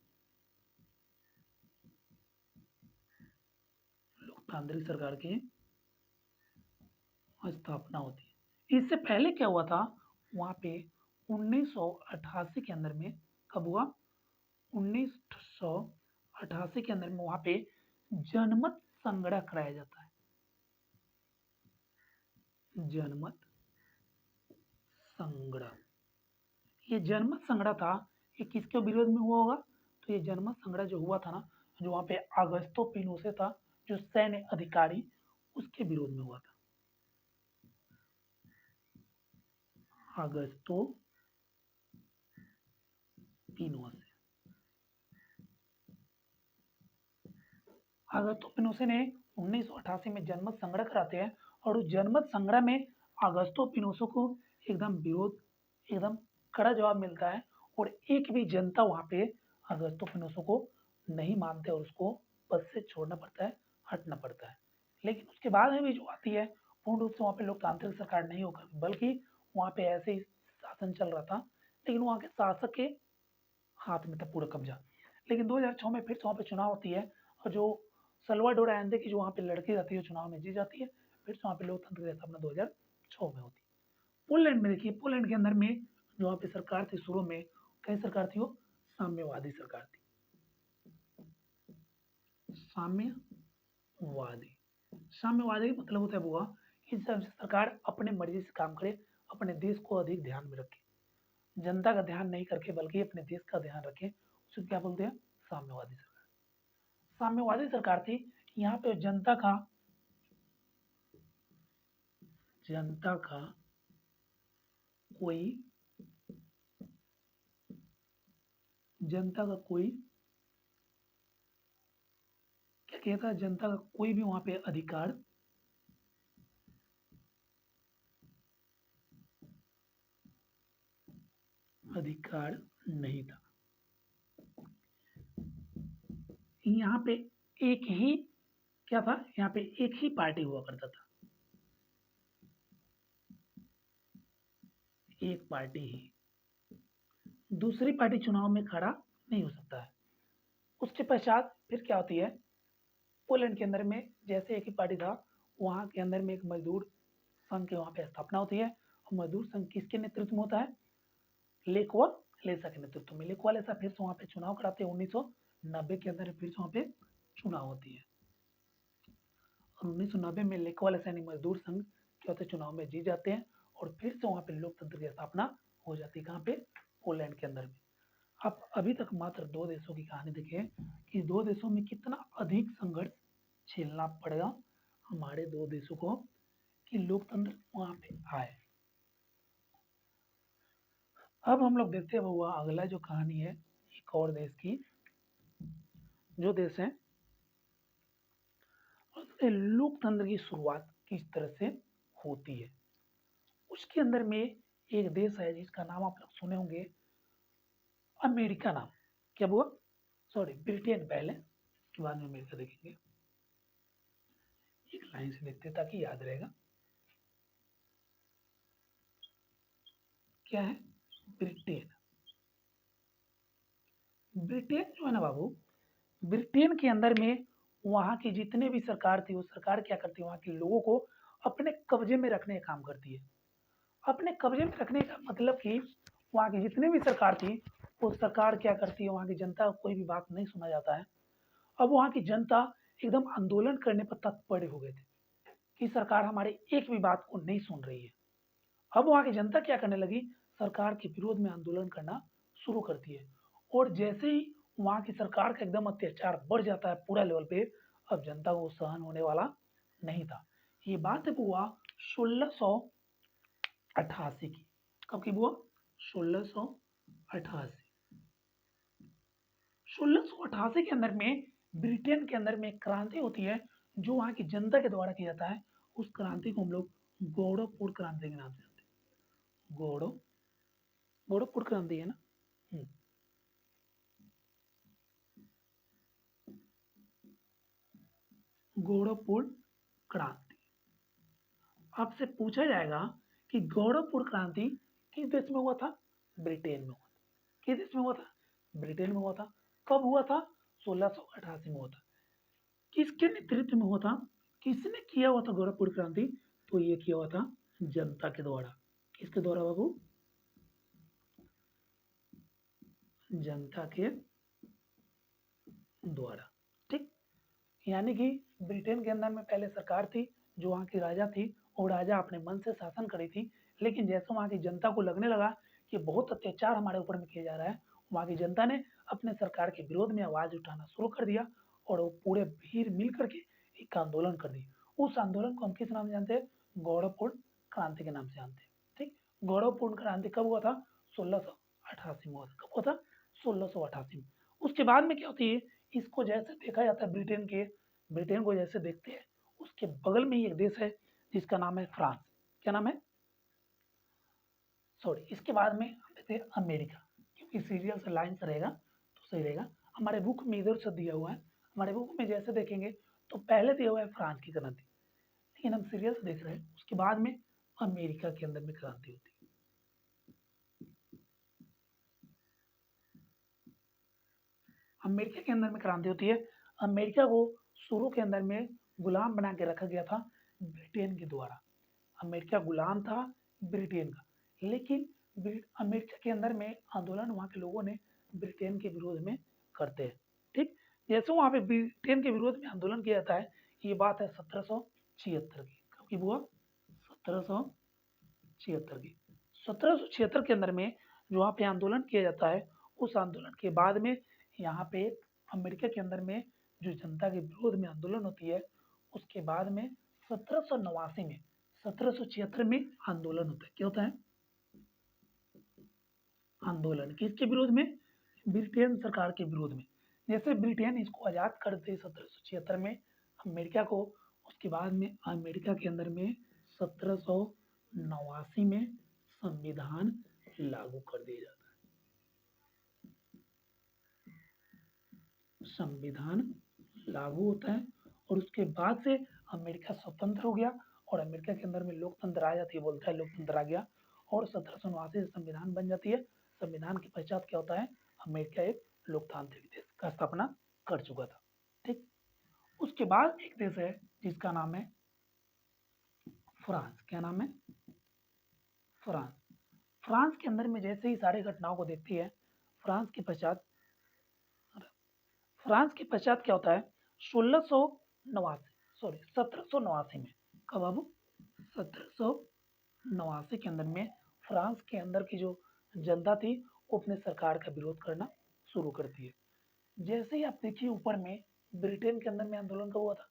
लोकतांत्रिक सरकार की स्थापना होती है। इससे पहले क्या हुआ था, वहां पे 1988 के अंदर में, कब हुआ, 1988 के अंदर में वहां पे जनमत संगणना कराया जाता है। जनमत संगणना, ये जनमत संगणना था, ये किसके विरोध में हुआ होगा, तो ये जनमत संगणना जो हुआ था ना, जो वहां पे अगस्तो पिनोसे था, जो सैन्य अधिकारी, उसके विरोध में हुआ था। अगस्तो पिनोसे, अगस्तो पिनोसे ने 1988 में जनमत संगणना कराते हैं, और उस जनमत संगणना में अगस्तो पिनोसे को एकदम विरोध, एकदम कड़ा जवाब मिलता है, और एक भी जनता वहां पे अगस्तो पिनोसे को नहीं मानते और उसको पद से छोड़ना पड़ता है, हटना पड़ता है। लेकिन उसके बाद में भी जो आती है, पूर्ण रूप से वहां पे लोकतांत्रिक सरकार नहीं होकर, बल्कि वहां पे ऐसे ही शासन चल रहा था, लेकिन वहां के शासक के हाथ में था पूरा कब्जा। लेकिन 2006 में फिर से वहाँ पे चुनाव होती है, और जो सल्वाडोर आयंदे की जो वहाँ पे लड़की रहती है, चुनाव में जीत जाती है, फिर से वहाँ पे लोकतंत्र की स्थापना 2006 में होती है। पोलैंड में देखिए, पोलैंड के अंदर में जो वहाँ पे सरकार थी शुरू में, कैसी सरकार थी वो, साम्यवादी सरकार थी, साम्यवादी। साम्यवादी का मतलब होता है बुआ कि जब सरकार अपने मर्जी से काम करे, अपने देश को अधिक ध्यान में रखे, जनता का ध्यान नहीं करके बल्कि अपने देश का ध्यान रखे, उसे क्या बोलते हैं, साम्यवादी सरकार। साम्यवादी सरकार थी, यहाँ पे जनता का कोई क्या कहता है, जनता का कोई भी वहां पे अधिकार नहीं था। यहाँ पे एक ही क्या था, यहाँ पे एक ही पार्टी हुआ करता था, एक पार्टी ही, दूसरी पार्टी चुनाव में खड़ा नहीं हो सकता है। उसके पश्चात फिर क्या होती है, पोलैंड के अंदर में जैसे एक ही पार्टी था, वहां के अंदर में एक मजदूर संघ की वहां पे स्थापना होती है, और मजदूर संघ किसके नेतृत्व में होता है, लेक वालेसा के नेतृत्व में। लेक वालेसा फिर से वहां पे चुनाव कराते हैं 1990 के अंदर, फिर से वहां पे चुनाव होती है, और 1990 में लेक वालेसा यानी मजदूर संघ क्या होते हैं, चुनाव में जीत जाते हैं, और फिर से वहां पे लोकतंत्र की स्थापना हो जाती है, कहाँ पे, पोलैंड के अंदर में। आप अभी तक मात्र दो देशों की कहानी देखिए कि दो देशों में कितना अधिक संघर्ष झेलना पड़ेगा हमारे दो देशों को कि लोकतंत्र वहां पे आए। अब हम लोग देखते हैं हुआ अगला जो कहानी है, एक और देश की, जो देश है लोकतंत्र की शुरुआत किस तरह से होती है। उसके अंदर में एक देश है जिसका नाम आप लोग सुने होंगे, अमेरिका नाम, क्या हुआ, सॉरी ब्रिटेन पहले, उसके बाद में अमेरिका देखेंगे। एक लाइन से देखते हैं ताकि याद रहेगा, क्या है, ब्रिटेन। ब्रिटेन जो है ना बाबू, ब्रिटेन के अंदर में वहां की जितने भी सरकार थी, वो सरकार क्या करती है, वहां के लोगों को अपने कब्जे में रखने का काम करती है। अपने कब्जे में रखने का मतलब कि वहां की जितने भी सरकार थी, वो सरकार क्या करती है, वहां की जनता को कोई भी बात नहीं सुना जाता है। अब वहां की जनता एकदम आंदोलन करने पर तत्पर हो गए थे कि सरकार हमारी एक भी बात को नहीं सुन रही है। अब वहां की जनता क्या करने लगी, सरकार के विरोध में आंदोलन करना शुरू करती है, और जैसे ही वहां की सरकार का एकदम अत्याचार बढ़ जाता है पूरा लेवल पे, अब जनता को सहन होने वाला नहीं था। ये बात हुआ 1688 की, कब की हुआ, 1688। 1688 के अंदर में ब्रिटेन के अंदर में एक क्रांति होती है, जो वहां की जनता के द्वारा किया जाता है। उस क्रांति को हम लोग गौड़ोपुर क्रांति के नाम से जानते हैं। गौड़ोपुर क्रांति है ना। गौड़ोपुर क्रांति, आपसे पूछा जाएगा कि गौड़ोपुर क्रांति किस देश में हुआ था, ब्रिटेन में हुआ था। किस देश में हुआ था, ब्रिटेन में हुआ था। कब हुआ था, 1688 में हुआ था। किसके नेतृत्व में हुआ था, किसने किया हुआ था गोरखपुर क्रांति? तो ये किया हुआ था जनता के द्वारा। किसके द्वारा बाबू? जनता के द्वारा। ठीक, यानी कि ब्रिटेन के अंदर में पहले सरकार थी, जो वहाँ की राजा थी, और राजा अपने मन से शासन करी थी, लेकिन जैसे वहाँ की जनता को लगने लगा कि बहुत अत्याचार हमारे ऊपर में किया जा रहा है, वहाँ की जनता ने अपने सरकार के विरोध में आवाज उठाना शुरू कर दिया, और वो पूरे भीड़ मिल करके एक आंदोलन कर दी। उस आंदोलन को हम किस नाम से जानते हैं? गौड़पूर्ण क्रांति के नाम से जानते हैं। ठीक, गौड़पूर्ण क्रांति कब हुआ था? 1688 में हुआ था। कब हुआ था? 1688 में। उसके बाद में क्या होती है, इसको जैसे देखा जाता है ब्रिटेन को जैसे देखते हैं, उसके बगल में ही एक देश है जिसका नाम है फ्रांस। क्या नाम है? सॉरी, इसके बाद में हम देखते हैं अमेरिका, क्योंकि सीरियल से लाइन से रहेगा तो सही रहेगा। हमारे बुक में इधर से दिया हुआ है, हमारे बुक में जैसे देखेंगे तो पहले दिया हुआ है फ्रांस की क्रांति, लेकिन हम सीरियल से देख रहे हैं, उसके बाद में अमेरिका के अंदर में क्रांति होती है। अमेरिका के अंदर में क्रांति होती है। अमेरिका को शुरू के अंदर में गुलाम बना के रखा गया था ब्रिटेन के द्वारा। अमेरिका गुलाम था ब्रिटेन का, लेकिन अमेरिका के अंदर में आंदोलन वहाँ के लोगों ने ब्रिटेन के विरोध में करते हैं। ठीक, जैसे वहाँ पे ब्रिटेन के विरोध में आंदोलन किया जाता है, ये बात है 1776 की। कब की हुआ? 1776 की। 1776 के अंदर में जो वहाँ पे आंदोलन किया जाता है, उस आंदोलन के बाद में यहाँ पे अमेरिका के अंदर में जो जनता के विरोध में आंदोलन होती है, उसके बाद में 1789 में 1776 में आंदोलन होता है। क्या होता है? आंदोलन किसके विरोध में? ब्रिटेन सरकार के विरोध में। जैसे ब्रिटेन इसको आजाद कर दे 1776 में अमेरिका को, उसके बाद में अमेरिका के अंदर में 1789 में संविधान लागू कर दिया जाता है। संविधान लागू होता है, और उसके बाद से अमेरिका स्वतंत्र हो गया, और अमेरिका के अंदर में लोकतंत्र आ जाती है, बोलता है लोकतंत्र आ गया, और 1789 से संविधान बन जाती है। संविधान के पश्चात क्या होता है? अमेरिका एक लोकतांत्रिक देश का स्थापना कर चुका था। ठीक, उसके बाद एक देश है जिसका नाम है फ्रांस। क्या नाम है? फ्रांस। फ्रांस के अंदर में जैसे ही सारी घटनाओं को देखती है, फ्रांस के पश्चात क्या होता है? 1789 में। कब बाबू? 1789 के अंदर में फ्रांस के अंदर की जो जनता थी, वो अपने सरकार का विरोध करना शुरू करती है। जैसे ही आप देखिए ऊपर में, ब्रिटेन के अंदर में आंदोलन कब हुआ था?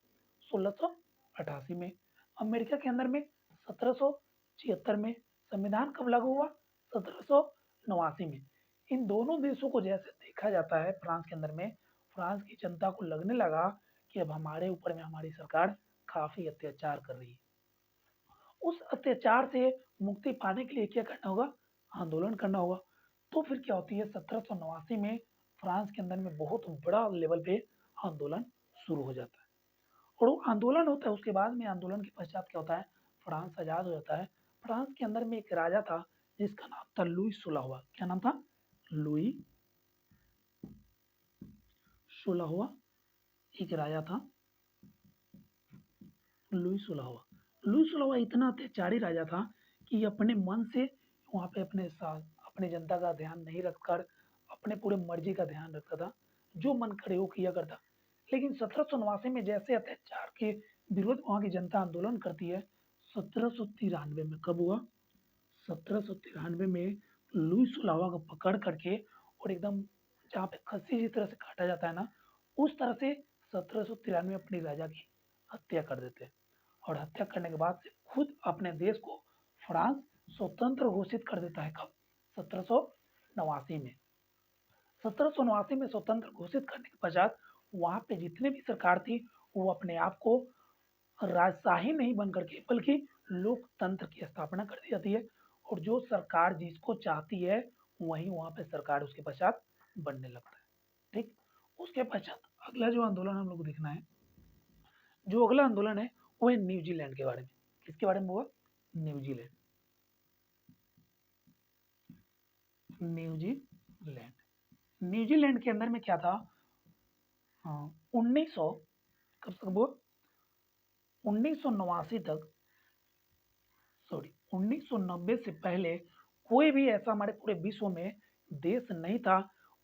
1688 में। अमेरिका के अंदर में 1776 में। संविधान कब लागू हुआ? 1789 में। इन दोनों देशों को जैसे देखा जाता है, फ्रांस के अंदर में फ्रांस की जनता को लगने लगा कि अब हमारे ऊपर में हमारी सरकार काफी अत्याचार कर रही है। उस अत्याचार से मुक्ति पाने के लिए क्या करना होगा? आंदोलन करना होगा। तो फिर क्या होती है? 1789 में फ्रांस के अंदर में बहुत बड़ा लेवल पे आंदोलन शुरू हो जाता है, और वो आंदोलन होता है। उसके बाद में आंदोलन के पश्चात क्या होता है? फ्रांस आजाद हो जाता है। फ्रांस के अंदर में एक राजा था जिसका नाम था लुई 16वां। क्या नाम था? लुई 16वां एक राजा था, लुई 16वां। लुई 16वां इतना अत्याचारी राजा था कि अपने मन से वहाँ पे अपने जनता का ध्यान नहीं रखकर अपने पूरे मर्जी का ध्यान रखता था, जो मन करे वो किया करता। लेकिन 1789 में जैसे अत्याचार के विरोध वहाँ की जनता आंदोलन करती है, 1793 में कब हुआ? 1793 में लुई 16वां को पकड़ करके, और एकदम जहाँ पे खस्सी जिस तरह से काटा जाता है ना, उस तरह से 1793 में अपनी राजा की हत्या कर देते हैं, और हत्या करने के बाद से खुद अपने देश को फ्रांस स्वतंत्र घोषित कर देता है। कब? 1789 में। 1789 में स्वतंत्र घोषित करने के पश्चात वहां पे जितने भी सरकार थी, वो अपने आप को राजशाही नहीं बन करके बल्कि लोकतंत्र की स्थापना कर दी जाती है, और जो सरकार जिसको चाहती है वही वहां पे सरकार उसके पश्चात बनने लगता है। ठीक, उसके पश्चात अगला जो आंदोलन हम लोग को देखना है, जो अगला आंदोलन है वो है न्यूजीलैंड के बारे में। किसके बारे में हुआ? न्यूजीलैंड। न्यूजीलैंड न्यूजीलैंड के अंदर में क्या था? हाँ, 1900 कब तक हुआ? 1989 तक, सॉरी 1990 से पहले कोई भी ऐसा हमारे पूरे विश्व में देश नहीं था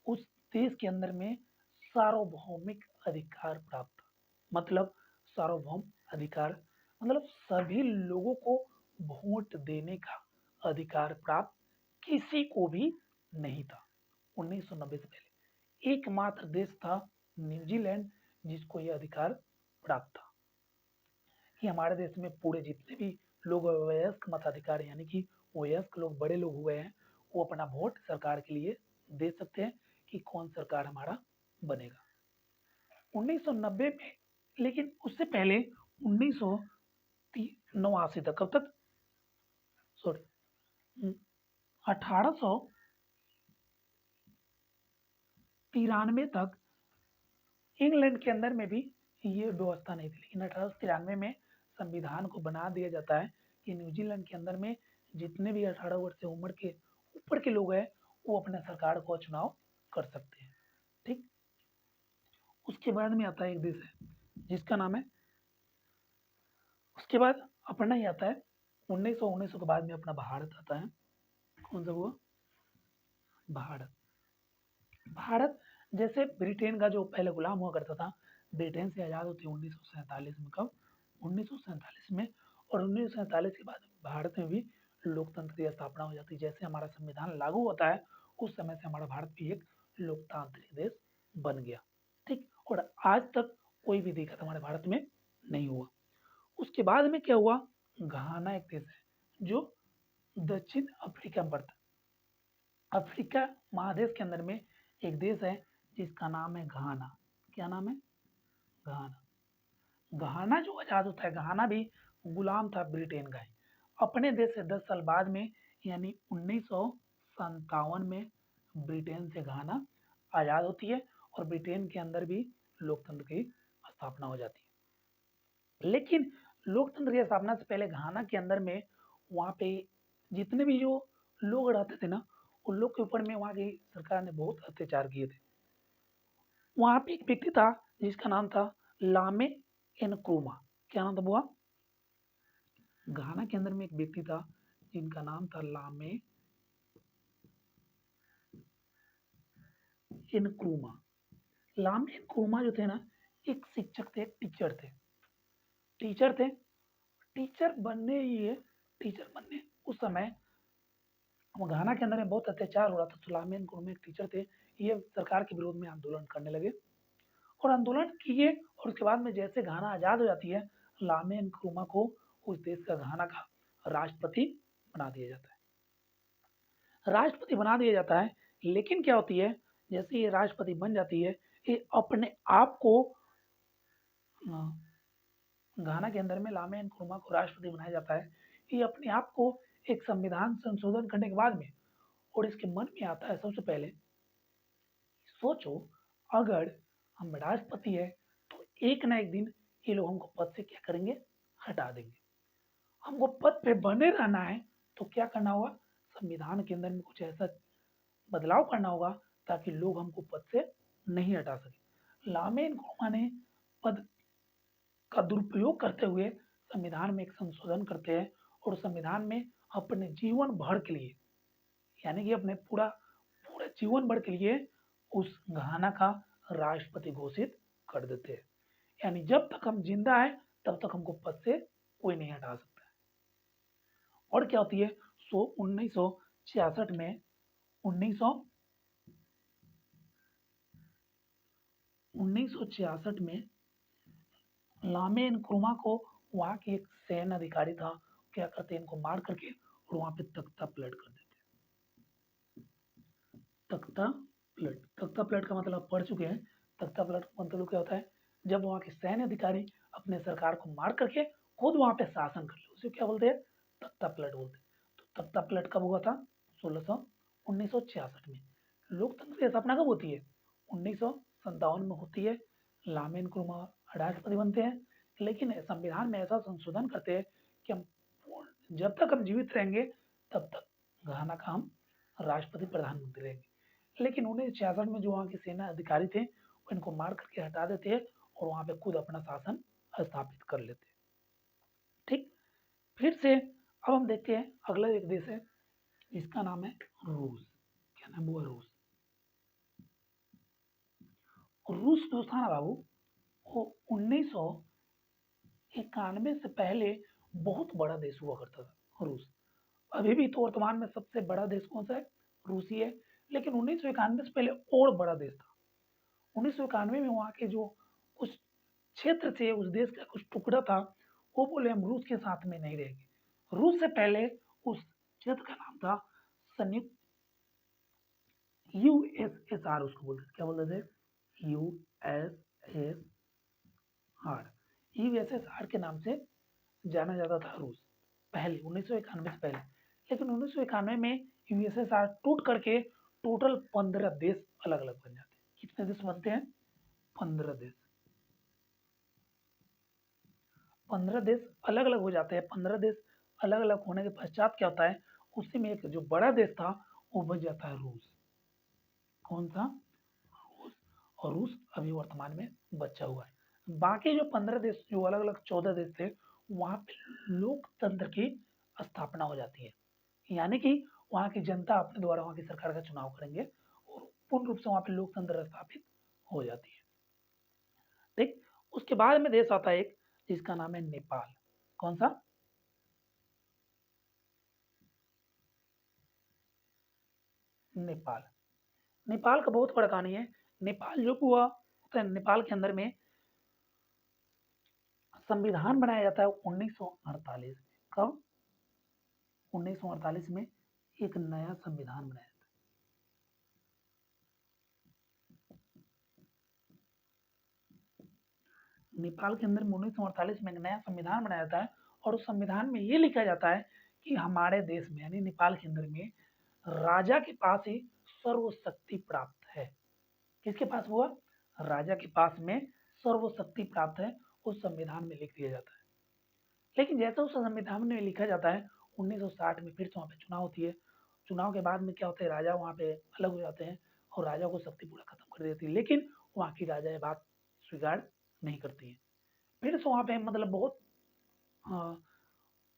उस देश के अंदर में सार्वभौमिक अधिकार प्राप्त था। मतलब सार्वभौम अधिकार मतलब सभी लोगों को वोट देने का अधिकार प्राप्त किसी को भी नहीं था 1990 से पहले। एकमात्र देश था न्यूजीलैंड जिसको यह अधिकार प्राप्त था कि हमारे देश में पूरे जितने भी लोग वयस्क मताधिकार यानी कि वयस्क लोग बड़े लोग हुए हैं वो अपना वोट सरकार के लिए दे सकते हैं कि कौन सरकार हमारा बनेगा 1990 में। लेकिन उससे पहले 1989 तक, कब तक, सॉरी 1893 तक इंग्लैंड के अंदर में भी ये व्यवस्था नहीं थी। लेकिन 1893 में संविधान को बना दिया जाता है कि न्यूजीलैंड के अंदर में जितने भी 18 वर्ष से उम्र के ऊपर के लोग हैं वो अपने सरकार को चुनाव कर सकते हैं। ठीक, उसके बाद में आता है एक देश है जिसका नाम है, उसके बाद अपना ही आता है 1900 के बाद में अपना भारत आता है। कौन सा हुआ? भारत। भारत जैसे ब्रिटेन का जो पहले गुलाम हुआ करता था, ब्रिटेन से आज़ाद होती है 1947 में। कब? 1947 में। और 1947 के बाद भारत में भी लोकतंत्र की स्थापना हो जाती है। जैसे हमारा संविधान लागू होता है उस समय से हमारा भारत भी एक लोकतांत्रिक देश बन गया। ठीक, और आज तक कोई भी दिक्कत हमारे भारत में नहीं हुआ। उसके बाद में क्या हुआ? घाना एक देश है जो दक्षिण अफ्रीका में पड़ता है। अफ्रीका महादेश के अंदर में एक देश है जिसका नाम है घाना। क्या नाम है? घाना। घाना जो आजाद होता है, घाना भी गुलाम था ब्रिटेन का ही। अपने देश से 10 साल बाद में यानी 1957 में ब्रिटेन से घाना आजाद होती है और ब्रिटेन के अंदर भी लोकतंत्र की स्थापना हो जाती है। लेकिन लोकतंत्र की स्थापना से पहले घाना के अंदर में वहाँ पे जितने भी जो लोग रहते थे ना उन लोग के ऊपर में वहाँ की सरकार ने बहुत अत्याचार किए थे। वहाँ पे एक व्यक्ति था जिसका नाम था लामे एनक्रूमा। क्या नाम था बुआ? घाना के अंदर में एक व्यक्ति था जिनका नाम था लामे एनक्रूमा। लामे एनक्रूमा जो थे ना एक शिक्षक थे, एक टीचर थे। टीचर थे, टीचर बनने ये टीचर बनने उस समय घाना के अंदर में बहुत अत्याचार हो रहा था। तो लामे एनक्रूमा एक टीचर थे, ये सरकार के विरोध में आंदोलन करने लगे और आंदोलन किए। और उसके बाद में जैसे घाना आजाद हो जाती है लामे एनक्रूमा को उस देश का घाना का राष्ट्रपति बना दिया जाता है। राष्ट्रपति बना दिया जाता है, लेकिन क्या होती है जैसे ये राष्ट्रपति बन जाती है ये अपने आप को घाना के अंदर में लामे एनक्रूमा को राष्ट्रपति बनाया जाता है। ये अपने आप को एक संविधान संशोधन करने के बाद में और इसके मन में आता है सबसे पहले सोचो अगर हम राष्ट्रपति है तो एक ना एक दिन ये लोग हमको पद से क्या करेंगे? हटा देंगे। हमको पद पे बने रहना है तो क्या करना होगा? संविधान के अंदर में कुछ ऐसा बदलाव करना होगा ताकि लोग हमको पद से नहीं हटा सके। लामे एनक्रूमा ने पद का दुरुपयोग करते हुए संविधान में एक संशोधन करते हैं और संविधान में अपने जीवन भर के लिए यानी कि अपने पूरा पूरे जीवन भर के लिए उस घाना का राष्ट्रपति घोषित कर देते हैं। यानी जब तक हम जिंदा है तब तक हमको पद से कोई नहीं हटा सकता है। और क्या होती है 1966 में 1966 में लामे एनक्रूमा को वहाँ के एक सैन्य अधिकारी था, क्या करते हैं इनको मार करके और वहाँ पे तख्ता पलट कर देते हैं। तख्ता पलट का मतलब आप पढ़ चुके हैं। तख्ता पलट का मतलब क्या होता है? जब वहाँ के सैन्य अधिकारी अपने सरकार को मार करके खुद वहाँ पे शासन कर ले उसे क्या बोलते हैं? तख्ता पलट बोलते हैं। तो तख्ता पलट कब हुआ था? 1966 में। लोकतंत्र की स्थापना कब होती है? 1957 में होती है। लामे एनक्रूमा राष्ट्रपति बनते हैं, लेकिन संविधान में ऐसा संशोधन करते हैं कि हम जब तक हम जीवित रहेंगे तब तक घाना का हम राष्ट्रपति प्रधानमंत्री रहेंगे। लेकिन 1966 में जो वहाँ के सेना अधिकारी थे वो इनको मार करके हटा देते हैं और वहाँ पे खुद अपना शासन स्थापित कर लेते हैं। ठीक। फिर से अब हम देखते हैं अगला एक देश है जिसका नाम है रूस। क्या नाम हुआ? रूस। और रूस जो था ना बाबू, वो 1991 से पहले बहुत बड़ा देश हुआ करता था रूस। अभी भी तो वर्तमान में सबसे बड़ा देश कौन सा है? रूस ही है। लेकिन 1991 से पहले और बड़ा देश था। 1991 में वहाँ के जो कुछ क्षेत्र थे, उस देश का कुछ टुकड़ा था, वो बोले हम रूस के साथ में नहीं रहेंगे। रूस से पहले उस क्षेत्र का नाम था संयुक्त यूएसएसआर, उसको बोलते थे। क्या बोलते थे? यूएसएसआर। यूएसएसआर के नाम से जाना जाता था रूस पहले, 1991 से पहले। लेकिन 1991 में यूएसएसआर टूट करके टोटल 15 देश अलग अलग बन जाते हैं। कितने देश बनते हैं? 15 देश। 15 देश अलग अलग हो जाते हैं। 15 देश अलग अलग होने के पश्चात क्या होता है, उसी में एक जो बड़ा देश था वो बन जाता है रूस। कौन सा? रूस। और रूस अभी वर्तमान में बचा हुआ है। बाकी जो 15 देश, जो अलग अलग 14 देश थे, वहां पे लोकतंत्र की स्थापना हो जाती है। यानी कि वहाँ की जनता अपने द्वारा वहाँ की सरकार का चुनाव करेंगे और पूर्ण रूप से वहाँ पे लोकतंत्र स्थापित हो जाती है। ठीक। उसके बाद में देश आता है एक जिसका नाम है नेपाल। कौन सा? नेपाल। नेपाल का बहुत बड़ा कहानी है। नेपाल जो हुआ होता है, नेपाल के अंदर में संविधान बनाया जाता है 1948 में। कब? 1948 में एक नया संविधान बनाया जाता है। नेपाल के अंदर में 1948 में एक नया संविधान बनाया जाता है और उस संविधान में ये लिखा जाता है कि हमारे देश में यानी नेपाल के अंदर में राजा के पास ही सर्वशक्ति प्राप्त है। किसके पास हुआ? राजा के पास में सर्वशक्ति प्राप्त है, उस संविधान में लिख दिया जाता है। लेकिन जैसे उस संविधान में लिखा जाता है, 1960 में फिर से वहाँ पे चुनाव होती है। चुनाव के बाद में क्या होता है, राजा वहाँ पे अलग हो जाते हैं और राजा को शक्ति पूरा खत्म कर देती है। लेकिन वहाँ की राजा ये बात स्वीकार नहीं करती है। फिर से वहाँ पे मतलब बहुत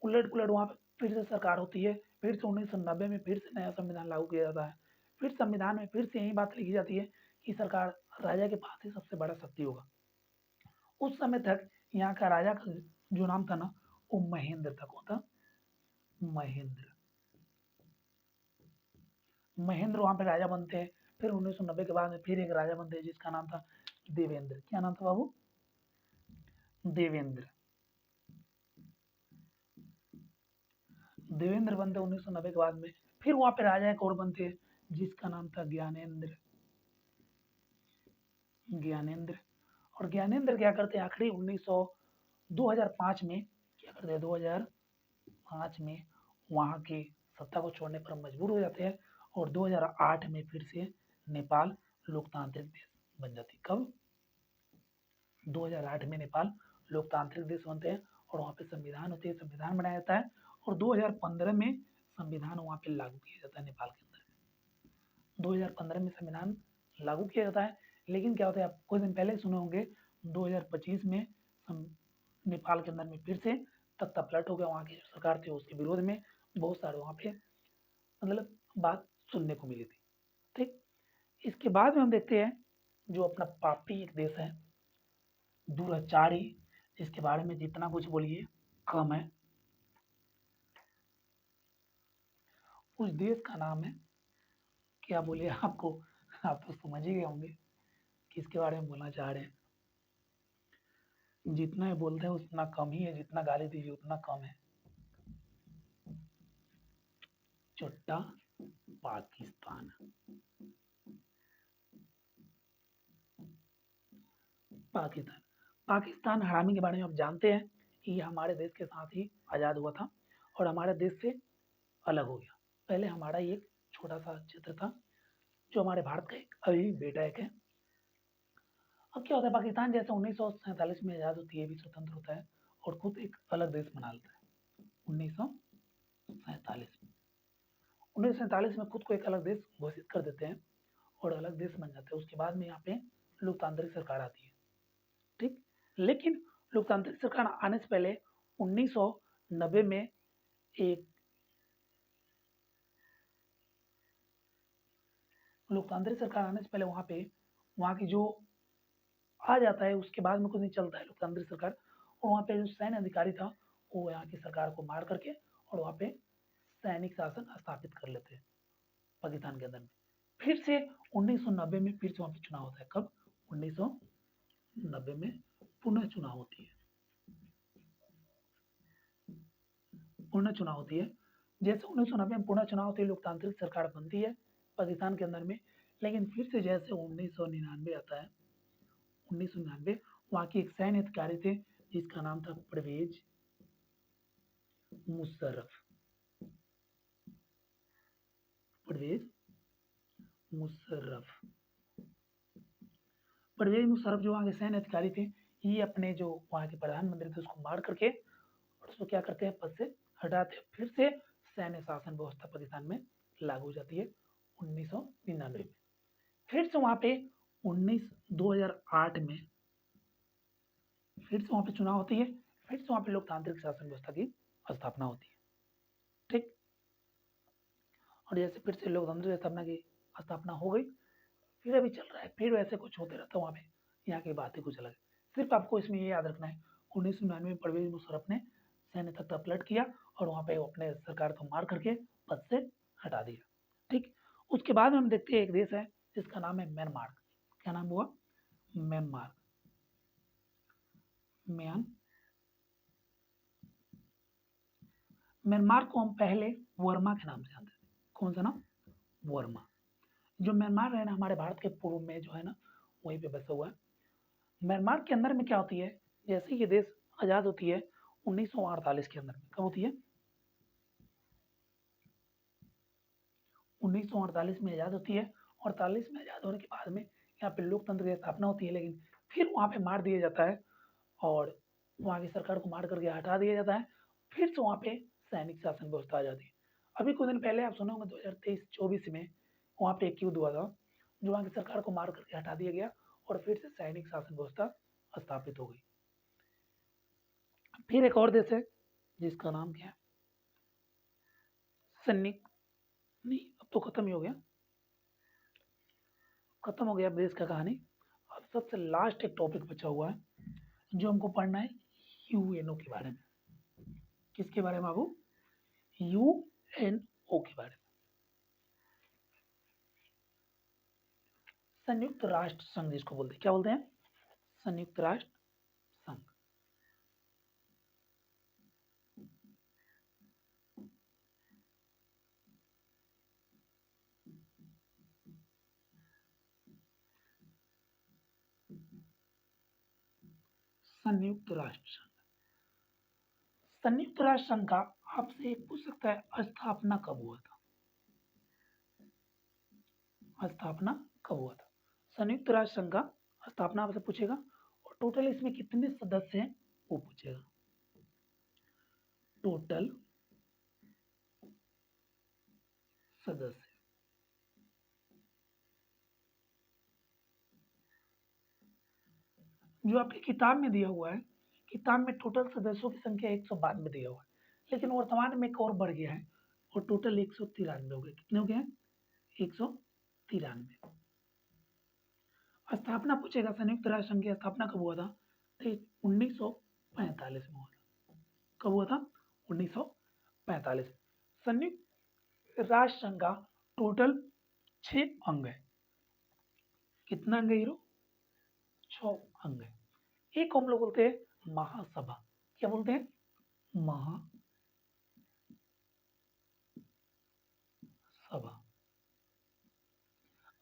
उलट पुलट वहाँ पे फिर से सरकार होती है। फिर से 1990 में फिर से नया संविधान लागू किया जाता है। फिर संविधान में फिर से यही बात लिखी जाती है कि सरकार राजा के पास ही सबसे बड़ा शक्ति होगा। उस समय तक यहाँ का राजा का जो नाम था ना, वो महेंद्र था। कौन था? महेंद्र। महेंद्र वहाँ पे राजा बनते हैं। फिर 1990 के बाद में फिर एक राजा बनते हैं जिसका नाम था देवेंद्र। क्या नाम था बाबू? देवेंद्र। देवेंद्र बनते 1990 के बाद में। फिर वहाँ पे राजा एक और बनते हैं जिसका नाम था ज्ञानेंद्र। ज्ञानेंद्र। और ज्ञानेंद्र क्या करते हैं, आखिरी 2005 में क्या करते हैं, 2005 में वहाँ की सत्ता को छोड़ने पर मजबूर हो जाते हैं और 2008 में फिर से नेपाल लोकतांत्रिक देश बन जाती है। कब? 2008 में नेपाल लोकतांत्रिक देश बनते हैं और वहाँ पे संविधान होती है, संविधान बनाया जाता है और 2015 में संविधान वहाँ पे लागू किया जाता है नेपाल के अंदर। 2015 में संविधान लागू किया जाता है। लेकिन क्या होता है, आप कुछ दिन पहले सुने होंगे, 2025 में नेपाल के अंदर में फिर से तख्ता पलट हो गया। वहाँ की जो सरकार थी उसके विरोध में बहुत सारे वहाँ पे मतलब बात सुनने को मिली थी। ठीक। इसके बाद में हम देखते हैं जो अपना पापी एक देश है, दुराचारी, जिसके बारे में जितना कुछ बोलिए कम है। उस देश का नाम है, क्या बोलिए आपको, आप तो समझ ही गए होंगे किसके बारे में बोलना चाह रहे हैं। जितना ये बोलते हैं उतना कम ही है, जितना गाली दीजिए उतना कम है। चुट्टा पाकिस्तान। पाकिस्तान। पाकिस्तान हरामी के बारे में आप जानते हैं कि ये हमारे देश के साथ ही आज़ाद हुआ था और हमारे देश से अलग हो गया। पहले हमारा ये एक छोटा सा क्षेत्र था जो हमारे भारत का एक अभी बेटा एक है। अब क्या होता है, पाकिस्तान जैसे 1947 में आज़ाद होती है, भी स्वतंत्र होता है और खुद एक अलग देश बना लेता है। 1947 में 1947 में खुद को एक अलग देश घोषित कर देते हैं और अलग देश बन जाता है। उसके बाद में यहाँ पे लोकतांत्रिक सरकार आती है। ठीक। लेकिन लोकतांत्रिक सरकार आने से पहले 1990 में एक लोकतांत्रिक सरकार आने से पहले वहाँ की जो आ जाता है, उसके बाद में कुछ नहीं चलता है लोकतांत्रिक सरकार, और वहाँ पे जो सैन्य अधिकारी था वो यहाँ की सरकार को मार करके और वहाँ पे सैनिक शासन स्थापित कर लेते हैं पाकिस्तान के अंदर में। फिर से 1990 में फिर से वहाँ पे चुनाव होता है। कब? 1990 में पुनः चुनाव होती है। पुनः चुनाव होती है। जैसे 1990 में पुनः चुनाव होती है, लोकतांत्रिक सरकार बनती है पाकिस्तान के अंदर में। लेकिन फिर से जैसे 1999 आता है, 1999 वहाँ की एक सैन्य अधिकारी थे जिसका नाम था परवेज मुशर्रफ। परवेज मुशर्रफ परवेज मुशर्रफ जो वहाँ के सैन्य अधिकारी थे, ये अपने जो वहाँ के प्रधानमंत्री थे उसको मार करके और उसको क्या करते हैं, पद से हटाते हैं। फिर से सैन्य शासन व्यवस्था पाकिस्तान में लागू हो जाती है 1999 में। फिर से वहाँ पे 2008 में फिर से वहाँ पे चुनाव होती है। फिर से वहाँ पे लोकतांत्रिक शासन व्यवस्था की स्थापना होती है। ठीक, और जैसे फिर से लोकतांत्रिक स्थापना की स्थापना हो गई, फिर अभी चल रहा है, फिर वैसे कुछ होते रहता है वहाँ पे। यहाँ की बात ही कुछ अलग है। सिर्फ आपको इसमें ये याद रखना है, 1999 में परवेज मुशर्रफ ने सैन्य तख्ता पलट किया और वहाँ पे अपने सरकार को मार करके पद से हटा दिया। ठीक, उसके बाद में हम देखते हैं एक देश है जिसका नाम है म्यांमार। क्या नाम हुआ? म्यांमार। म्यांमार को हम पहले वर्मा के नाम से जानते थे। कौन सा नाम? वर्मा। जो म्यांमार है ना, हमारे भारत के पूर्व में जो है ना, वहीं पे बसा हुआ है। म्यांमार के अंदर में क्या होती है, जैसे ये देश आज़ाद होती है 1948 के अंदर में। कब होती है? 1948 में आज़ाद होती है। 48 में आज़ाद होने के बाद में यहाँ पे लोकतंत्र की स्थापना होती है, लेकिन फिर वहाँ पे मार दिया जाता है और वहाँ की सरकार को मार करके हटा दिया जाता है। फिर से वहाँ पे सैनिक शासन व्यवस्था आ जाती है। अभी कुछ दिन पहले आप सुने होंगे 2023-24 में वहाँ पे एक युद्ध हुआ था, जो वहाँ की सरकार को मार करके हटा दिया गया और फिर से सैनिक शासन व्यवस्था स्थापित हो गई। फिर एक और देश है जिसका नाम क्या है, सैनिक नहीं, अब तो खत्म ही हो गया, खत्म हो गया देश का कहानी। अब सबसे लास्ट एक टॉपिक बचा हुआ है जो हमको पढ़ना है, यूएनओ के बारे में। किसके बारे में बाबू? यूएनओ के बारे में। संयुक्त राष्ट्र संघ जिसको बोलते हैं, क्या बोलते हैं? संयुक्त राष्ट्र संघ। संयुक्त राष्ट्र संघ। संयुक्त राष्ट्र संघ का आपसे एक पूछ सकता है, स्थापना कब हुआ था? स्थापना कब हुआ था? संयुक्त राष्ट्र संघ का स्थापना आपसे पूछेगा और टोटल इसमें कितने सदस्य हैं वो पूछेगा। टोटल सदस्य, जो आपकी किताब में दिया हुआ है, किताब में टोटल सदस्यों की संख्या 192 दिया हुआ है, लेकिन वर्तमान में एक और बढ़ गया है और टोटल 193 हो गए। कितने हो गए हैं? 193। स्थापना पूछेगा, संयुक्त राष्ट्र संघ की स्थापना कब हुआ था? तो 1945 में हुआ था। कब हुआ था? 1945। संयुक्त राष्ट्र संघ का टोटल 6 अंग है। कितना अंग है हीरो? 6 अंग है। एक हम लोग बोलते हैं महासभा। क्या बोलते हैं? महासभा।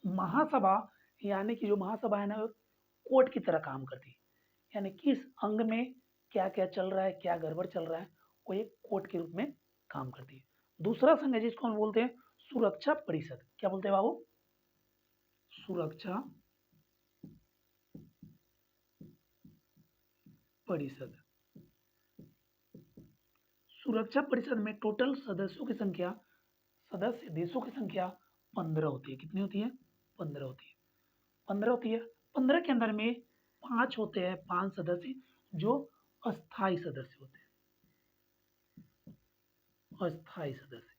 महासभा यानी कि जो महासभा है ना, कोर्ट की तरह काम करती है। यानी किस अंग में क्या क्या चल रहा है, क्या गड़बड़ चल रहा है, वो एक कोर्ट के रूप में काम करती है। दूसरा संघ है जिसको हम बोलते हैं सुरक्षा परिषद। क्या बोलते हैं बाबू? सुरक्षा परिषद। सुरक्षा परिषद में टोटल सदस्यों की संख्या, सदस्य देशों की संख्या 15 होती है। कितनी होती है? 15 होती है। 15 होती है। 15 के अंदर में 5 होते हैं, 5 सदस्य जो अस्थायी सदस्य होते हैं। अस्थायी सदस्य।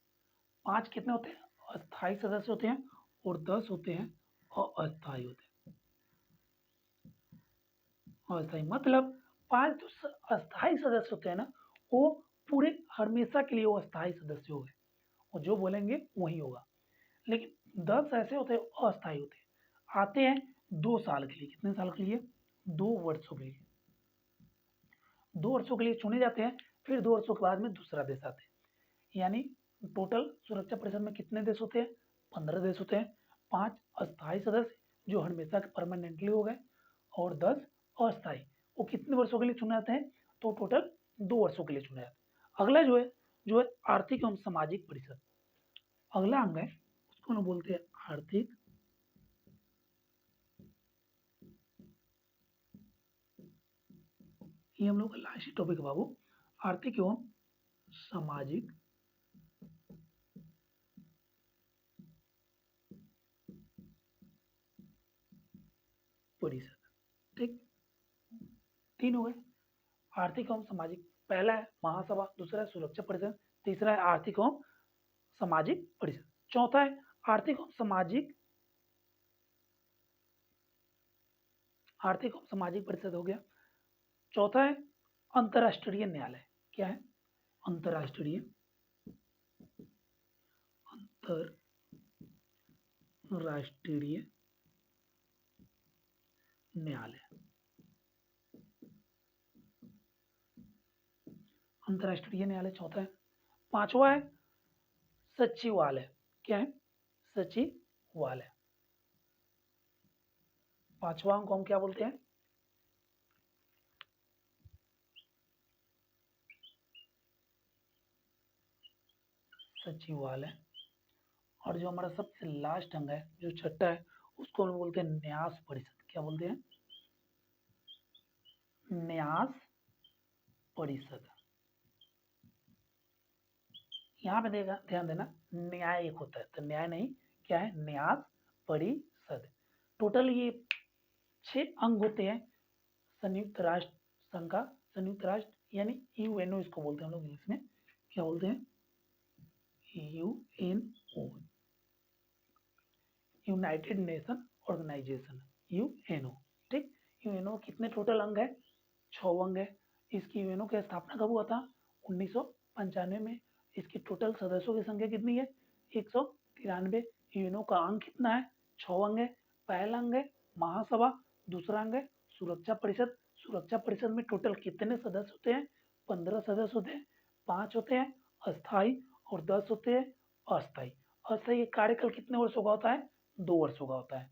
5 कितने होते हैं? अस्थायी सदस्य होते हैं और 10 होते हैं अस्थायी होते हैं। अस्थायी मतलब 5 जो अस्थायी सदस्य होते हैं ना, वो पूरे हमेशा के लिए वो अस्थायी सदस्य हो गए, और जो बोलेंगे वही होगा। लेकिन 10 ऐसे होते हैं अस्थायी होते हैं, आते हैं 2 साल के लिए। कितने साल के लिए? 2 वर्षों के लिए। 2 वर्षों के लिए चुने जाते हैं, फिर 2 वर्षों के बाद में दूसरा देश आते हैं। यानी टोटल सुरक्षा परिषद में कितने देश होते हैं? 15 देश होते हैं। 5 अस्थायी सदस्य जो हमेशा के परमानेंटली हो गए, और 10 अस्थायी। वो कितने वर्षों के लिए चुने जाते हैं? तो टोटल 2 वर्षों के लिए चुने जाते हैं। अगला जो है आर्थिक एवं सामाजिक परिषद। अगला अंग है, उसको हम बोलते हैं आर्थिक ये हम लोग का लास्ट टॉपिक है बाबू, आर्थिक एवं सामाजिक परिषद। ठीक, 3 हो गए आर्थिक एवं सामाजिक। पहला है महासभा, दूसरा है सुरक्षा परिषद, तीसरा है आर्थिक एवं सामाजिक परिषद, चौथा है आर्थिक एवं सामाजिक परिषद हो गया। चौथा है अंतर्राष्ट्रीय न्यायालय। क्या है? अंतर्राष्ट्रीय न्यायालय। अंतर्राष्ट्रीय न्यायालय चौथा है। पांचवा है सचिवालय। क्या है? सचिवालय। पांचवा अंक को हम क्या बोलते हैं? सचिवालय। और जो हमारा सबसे लास्ट अंग है, जो छठा है, उसको हम बोलते हैं न्यास परिषद। क्या बोलते हैं? न्यास परिषद। यहाँ पे देखा, ध्यान देना, न्याय एक होता है, तो न्याय नहीं, क्या है? न्यास परिषद। टोटल ये 6 अंग होते हैं संयुक्त राष्ट्र संघ का। संयुक्त राष्ट्र यानी यूएनओ इसको बोलते हैं हम लोग इंग्लिश में। क्या बोलते हैं? UNO, United Nation Organisation, UNO. ठीक, यूएनओ कितने टोटल अंग है? 6 अंग है। इसकी यूएनओ की स्थापना कब हुआ था? 1995 में। इसकी टोटल सदस्यों की संख्या कितनी है? 193। यूएनओ का अंग कितना है? 6 अंग है। पहला अंग है महासभा, दूसरा अंग है सुरक्षा परिषद। सुरक्षा परिषद में टोटल कितने सदस्य होते हैं? 15 सदस्य होते हैं। 5 होते हैं अस्थायी और 10 होते हैं अस्थायी। अस्थायी कार्यकाल कितने वर्षों का होता है? 2 वर्षों का होता है।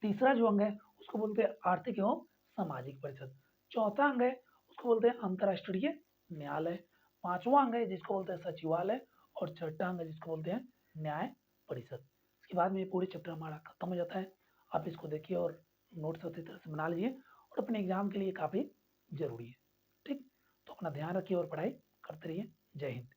तीसरा जो अंग है उसको बोलते हैं आर्थिक एवं सामाजिक परिषद। चौथा अंग है उसको बोलते हैं अंतर्राष्ट्रीय न्यायालय। पांचवा अंग है जिसको बोलते हैं सचिवालय, और छठा अंग है जिसको बोलते हैं न्याय परिषद। इसके बाद में ये पूरी चैप्टर हमारा खत्म हो जाता है। आप इसको देखिए और नोट्स अच्छी तरह से बना लीजिए, और अपने एग्जाम के लिए काफी जरूरी है। ठीक, तो अपना ध्यान रखिए और पढ़ाई करते रहिए। जय हिंद।